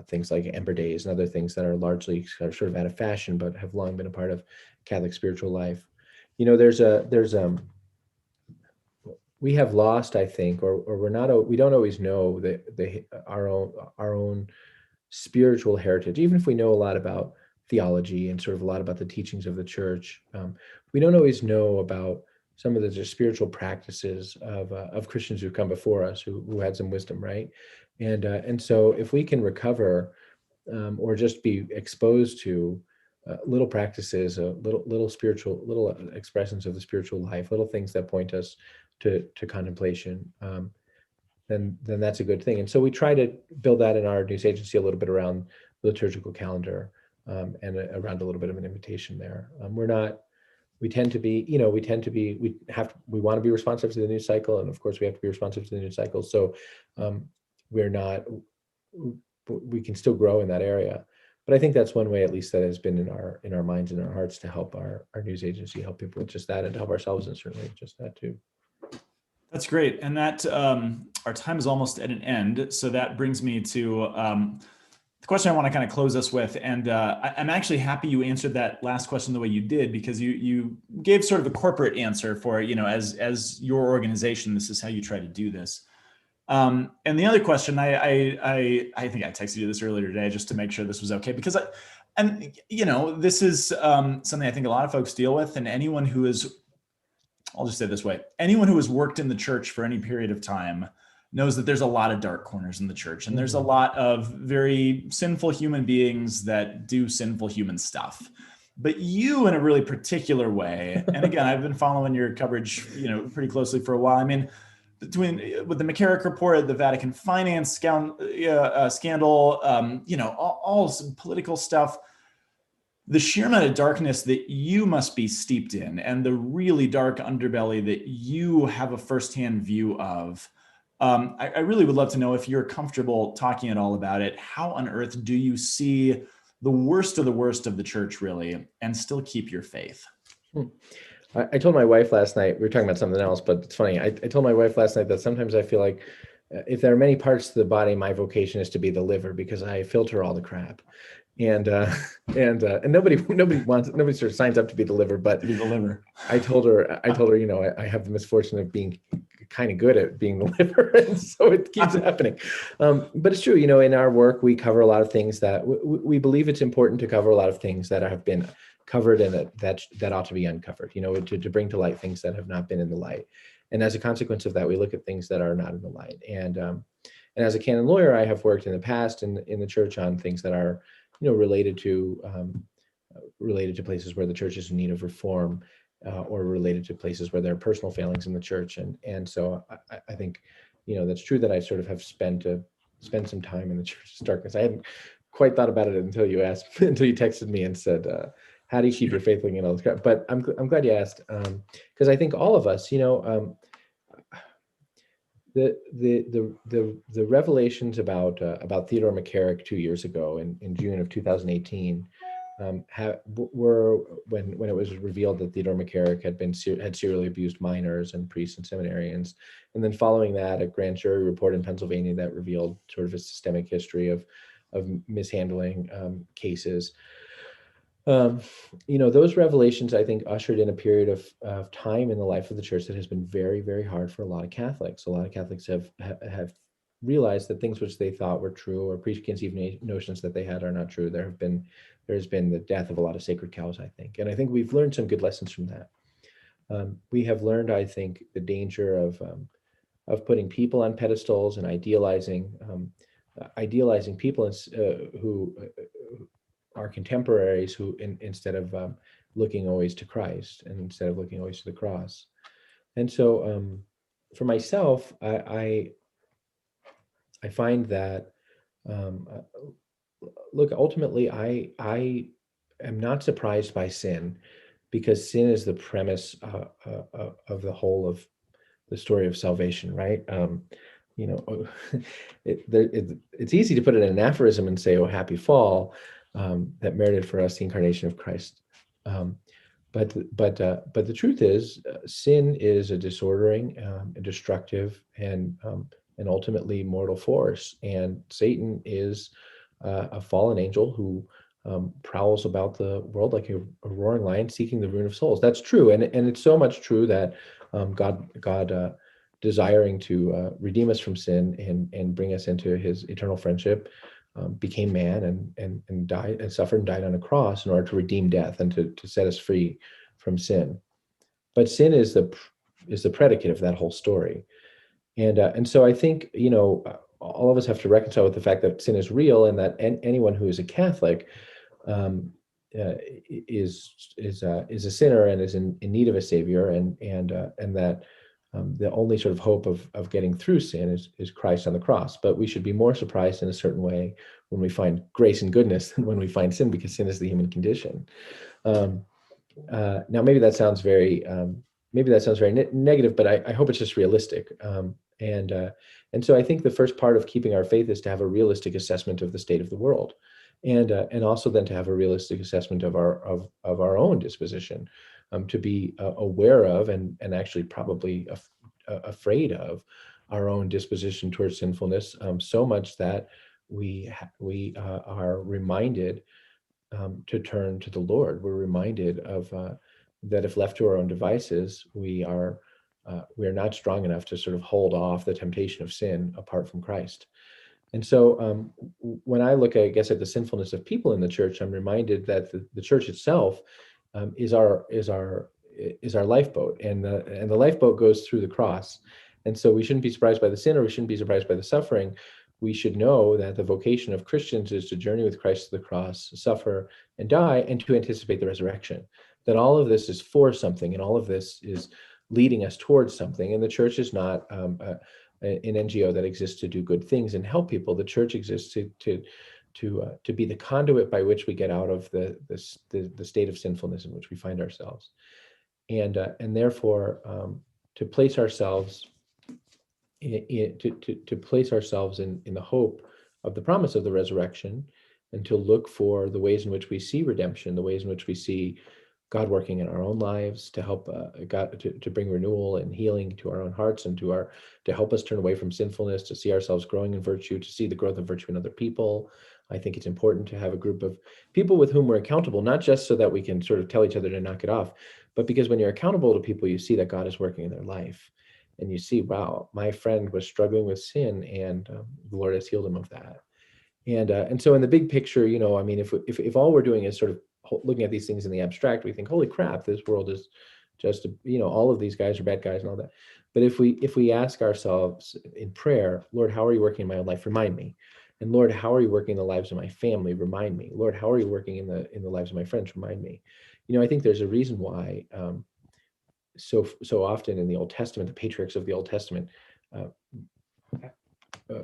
things like Ember Days and other things that are largely sort of out of fashion, but have long been a part of Catholic spiritual life. We have lost, I think, or we don't always know our own spiritual heritage. Even if we know a lot about theology and sort of a lot about the teachings of the church, we don't always know about some of the spiritual practices of Christians who've come before us, who had some wisdom, right? And so if we can recover or just be exposed to little practices, little expressions of the spiritual life, little things that point us to contemplation, then that's a good thing. And so we try to build that in our news agency a little bit around the liturgical calendar, and around a little bit of an invitation there. We want to be responsive to the news cycle, and of course we have to be responsive to the news cycle. So we can still grow in that area. But I think that's one way, at least, that has been in our minds and our hearts, to help our news agency, help people with just that, and to help ourselves, and certainly just that too. That's great. And that our time is almost at an end. So that brings me to the question I want to kind of close us with. And I'm actually happy you answered that last question the way you did, because you gave sort of a corporate answer for, as your organization, this is how you try to do this. And the other question, I think I texted you this earlier today just to make sure this was okay, because this is something I think a lot of folks deal with, and anyone who is, I'll just say it this way, anyone who has worked in the church for any period of time knows that there's a lot of dark corners in the church, and there's a lot of very sinful human beings that do sinful human stuff. But you, in a really particular way, and again, I've been following your coverage, pretty closely for a while. I mean, with the McCarrick report, the Vatican finance scandal, all some political stuff, the sheer amount of darkness that you must be steeped in, and the really dark underbelly that you have a firsthand view of. I really would love to know, if you're comfortable talking at all about it, how on earth do you see the worst of the church, really, and still keep your faith? I told my wife last night, we were talking about something else, but it's funny. I told my wife last night that sometimes I feel like if there are many parts to the body, my vocation is to be the liver, because I filter all the crap. And nobody sort of signs up to be the liver, but To be the liver. I told her, I have the misfortune of being kind of good at being the liver, and so it keeps happening. But it's true, in our work, we cover a lot of things that we believe it's important to cover, a lot of things that have been covered and that ought to be uncovered, to bring to light things that have not been in the light. And as a consequence of that, we look at things that are not in the light. And as a canon lawyer, I have worked in the past in the church on things that are, related to places where the church is in need of reform, or related to places where there are personal failings in the church. And so I think, that's true that I sort of have spent some time in the church's darkness. I hadn't quite thought about it until you texted me and said, how do you keep your faith and all this crap? But I'm glad you asked, because I think all of us, the revelations about Theodore McCarrick 2 years ago in June of 2018 were when it was revealed that Theodore McCarrick had serially abused minors and priests and seminarians, and then following that, a grand jury report in Pennsylvania that revealed sort of a systemic history of mishandling cases. Those revelations, I think, ushered in a period of time in the life of the church that has been very, very hard for a lot of Catholics. A lot of Catholics have realized that things which they thought were true, or preconceived notions that they had, are not true. There's been the death of a lot of sacred cows, I think. And I think we've learned some good lessons from that. We have learned, I think, the danger of putting people on pedestals and idealizing people who are contemporaries, who instead of looking always to Christ, and instead of looking always to the cross. And so for myself, I find that, look, ultimately, I am not surprised by sin, because sin is the premise of the whole of the story of salvation, right? It's easy to put it in an aphorism and say, "Oh, happy fall," that merited for us the incarnation of Christ. But the truth is, sin is a disordering, a destructive, and ultimately mortal force. And Satan is a fallen angel who prowls about the world like a roaring lion, seeking the ruin of souls. That's true, and it's so much true that God desiring to redeem us from sin and bring us into His eternal friendship, became man and died and suffered and died on a cross in order to redeem death and to set us free from sin. But sin is the predicate of that whole story, and so I think all of us have to reconcile with the fact that sin is real, and that anyone who is a Catholic is a sinner and is in need of a savior, and that the only sort of hope of getting through sin is Christ on the cross. But we should be more surprised in a certain way when we find grace and goodness than when we find sin, because sin is the human condition. Now, maybe that sounds very negative, but I hope it's just realistic. And so I think the first part of keeping our faith is to have a realistic assessment of the state of the world, and also then to have a realistic assessment of our own disposition, to be aware of and actually probably afraid of our own disposition towards sinfulness, so much that we are reminded to turn to the Lord. We're reminded of that if left to our own devices, we are we are not strong enough to sort of hold off the temptation of sin apart from Christ. And so when I look, I guess, at the sinfulness of people in the church, I'm reminded that the church itself is our lifeboat, and the lifeboat goes through the cross. And so we shouldn't be surprised by the sin, or we shouldn't be surprised by the suffering. We should know that the vocation of Christians is to journey with Christ to the cross, suffer and die, and to anticipate the resurrection. That all of this is for something, and all of this is leading us towards something. And the church is not an NGO that exists to do good things and help people. The church exists to be the conduit by which we get out of the state of sinfulness in which we find ourselves, and therefore to place ourselves to place ourselves in the hope of the promise of the resurrection, and to look for the ways in which we see redemption, the ways in which we see God working in our own lives to help God to bring renewal and healing to our own hearts, and to help us turn away from sinfulness, to see ourselves growing in virtue, to see the growth of virtue in other people. I think it's important to have a group of people with whom we're accountable, not just so that we can sort of tell each other to knock it off, but because when you're accountable to people, you see that God is working in their life. And you see, wow, my friend was struggling with sin, and the Lord has healed him of that. And so in the big picture, I mean, if all we're doing is sort of looking at these things in the abstract, we think, holy crap, this world is just, all of these guys are bad guys and all that. But if we ask ourselves in prayer, Lord, how are you working in my own life? Remind me. And Lord, how are you working in the lives of my family? Remind me. Lord, how are you working in the lives of my friends? Remind me. I think there's a reason why so often in the Old Testament, the patriarchs of the Old Testament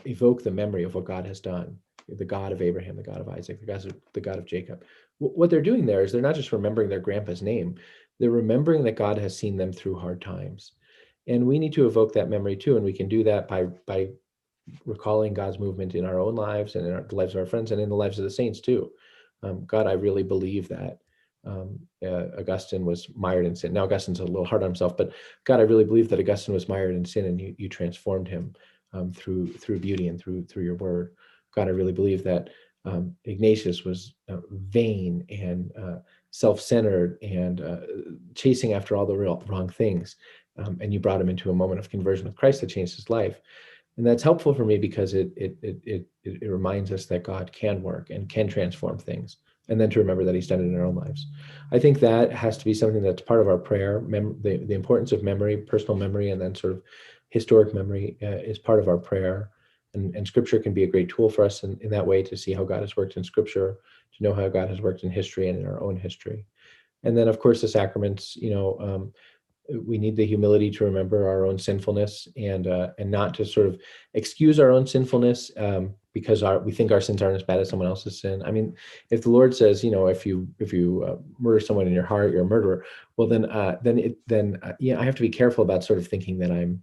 evoke the memory of what God has done. The God of Abraham, the God of Isaac, the God of Jacob. What they're doing there is they're not just remembering their grandpa's name, they're remembering that God has seen them through hard times. And we need to evoke that memory too, and we can do that by recalling God's movement in our own lives and in the lives of our friends and in the lives of the saints too. God, I really believe that Augustine was mired in sin. Now, Augustine's a little hard on himself, but God, I really believe that Augustine was mired in sin, and you transformed him through beauty and through your word. God, I really believe that Ignatius was vain and self-centered and chasing after all the wrong things, and you brought him into a moment of conversion with Christ that changed his life. And that's helpful for me because it reminds us that God can work and can transform things, and then to remember that he's done it in our own lives. I think that has to be something that's part of our prayer. The importance of memory, personal memory, and then sort of historic memory is part of our prayer. And Scripture can be a great tool for us in that way, to see how God has worked in Scripture, to know how God has worked in history and in our own history. And then, of course, the sacraments, we need the humility to remember our own sinfulness, and not to sort of excuse our own sinfulness because we think our sins aren't as bad as someone else's sin. I mean, if the Lord says, if you murder someone in your heart, you're a murderer. Well, then I have to be careful about sort of thinking that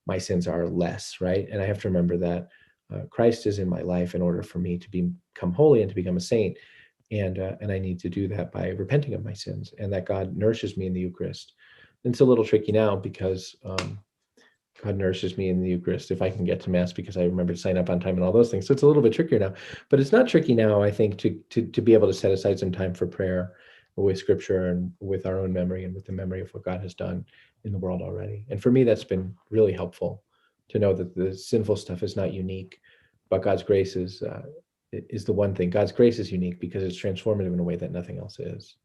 my sins are less, right? And I have to remember that Christ is in my life in order for me to become holy and to become a saint. And I need to do that by repenting of my sins, and that God nourishes me in the Eucharist. And it's a little tricky now because God nourishes me in the Eucharist if I can get to Mass because I remember to sign up on time and all those things. So it's a little bit trickier now. But it's not tricky now, I think, to be able to set aside some time for prayer with Scripture and with our own memory and with the memory of what God has done in the world already. And for me, that's been really helpful to know that the sinful stuff is not unique, but God's grace is the one thing. God's grace is unique because it's transformative in a way that nothing else is.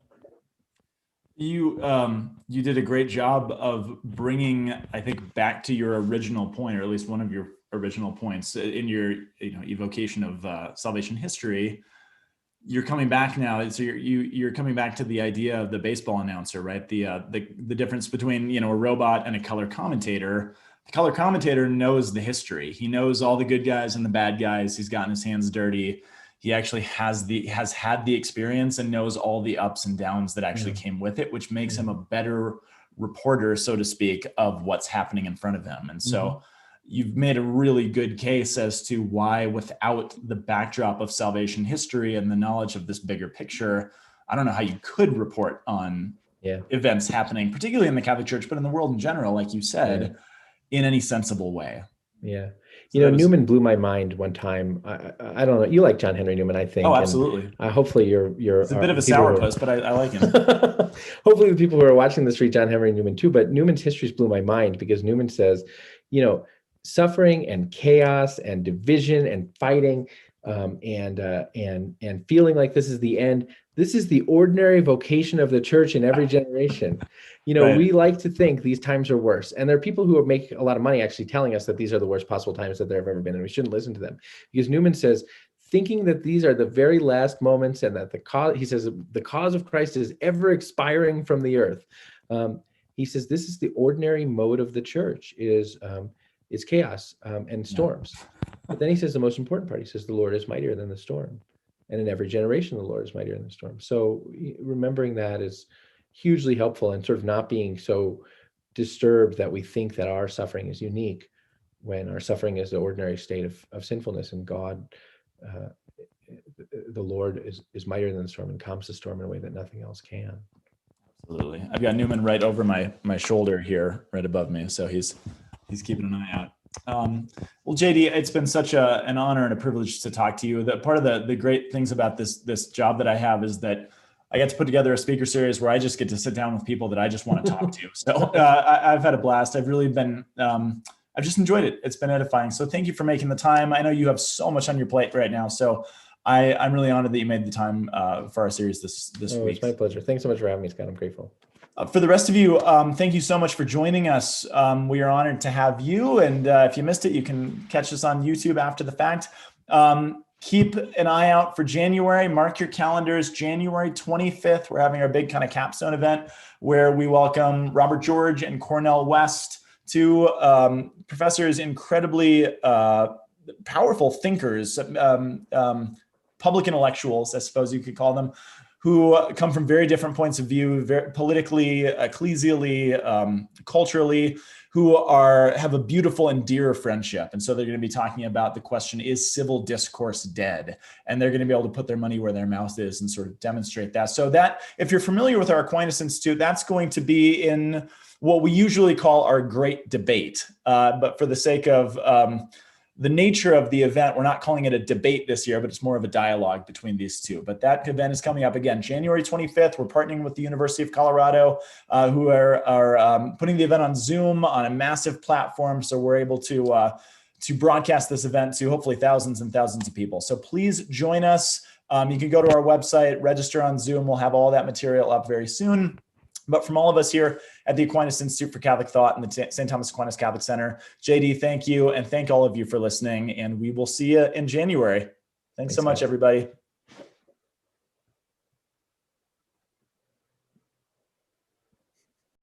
You did a great job of bringing, I think, back to your original point, or at least one of your original points in your evocation of salvation history. You're coming back now, so you're coming back to the idea of the baseball announcer, right? The difference between a robot and a color commentator. The color commentator knows the history. He knows all the good guys and the bad guys. He's gotten his hands dirty. He actually has had the experience and knows all the ups and downs that actually came with it, which makes him a better reporter, so to speak, of what's happening in front of him. And so you've made a really good case as to why, without the backdrop of salvation history and the knowledge of this bigger picture, I don't know how you could report on events happening, particularly in the Catholic Church, but in the world in general, like you said, in any sensible way. Yeah. So that was, Newman blew my mind one time. I don't know. You like John Henry Newman, I think. oh, absolutely. And hopefully you're He's a bit of a people sourpuss, but I like him. hopefully the people who are watching this read John Henry Newman too. But Newman's histories blew my mind because Newman says, suffering and chaos and division and fighting and feeling like this is the end. This is the ordinary vocation of the church in every generation. Right. We like to think these times are worse. And there are people who make a lot of money actually telling us that these are the worst possible times that there have ever been, and we shouldn't listen to them. Because Newman says, thinking that these are the very last moments and that he says, the cause of Christ is ever expiring from the earth. He says, this is the ordinary mode of the church, is chaos and storms. But then he says the most important part, he says, the Lord is mightier than the storm. And in every generation, the Lord is mightier than the storm. So remembering that is hugely helpful, and sort of not being so disturbed that we think that our suffering is unique when our suffering is the ordinary state of sinfulness, and God, the Lord is mightier than the storm and calms the storm in a way that nothing else can. Absolutely. I've got Newman right over my shoulder here, right above me. So he's keeping an eye out. Well, JD, it's been such an honor and a privilege to talk to you. Part of the great things about this job that I have is that I get to put together a speaker series where I just get to sit down with people that I just want to talk to. So I've had a blast. I've really been, I've just enjoyed it. It's been edifying. So thank you for making the time. I know you have so much on your plate right now. So I'm really honored that you made the time for our series this week. It's my pleasure. Thanks so much for having me, Scott. I'm grateful. For the rest of you, thank you so much for joining us. We are honored to have you. And if you missed it, you can catch us on YouTube after the fact. Keep an eye out for January. Mark your calendars. January 25th, we're having our big kind of capstone event where we welcome Robert George and Cornel West, two professors, incredibly powerful thinkers, public intellectuals, I suppose you could call them, who come from very different points of view, very politically, ecclesially, culturally, who have a beautiful and dear friendship. And so they're going to be talking about the question, is civil discourse dead? And they're going to be able to put their money where their mouth is and sort of demonstrate that. So that, if you're familiar with our Aquinas Institute, that's going to be in what we usually call our great debate. But for the sake of the nature of the event, we're not calling it a debate this year, but it's more of a dialogue between these two. But that event is coming up again, January 25th. We're partnering with the University of Colorado, who are putting the event on Zoom on a massive platform. So we're able to broadcast this event to hopefully thousands and thousands of people. So please join us. You can go to our website, register on Zoom. We'll have all that material up very soon. But from all of us here at the Aquinas Institute for Catholic Thought and the St. Thomas Aquinas Catholic Center, JD, thank you. And thank all of you for listening. And we will see you in January. Thanks so much, everybody.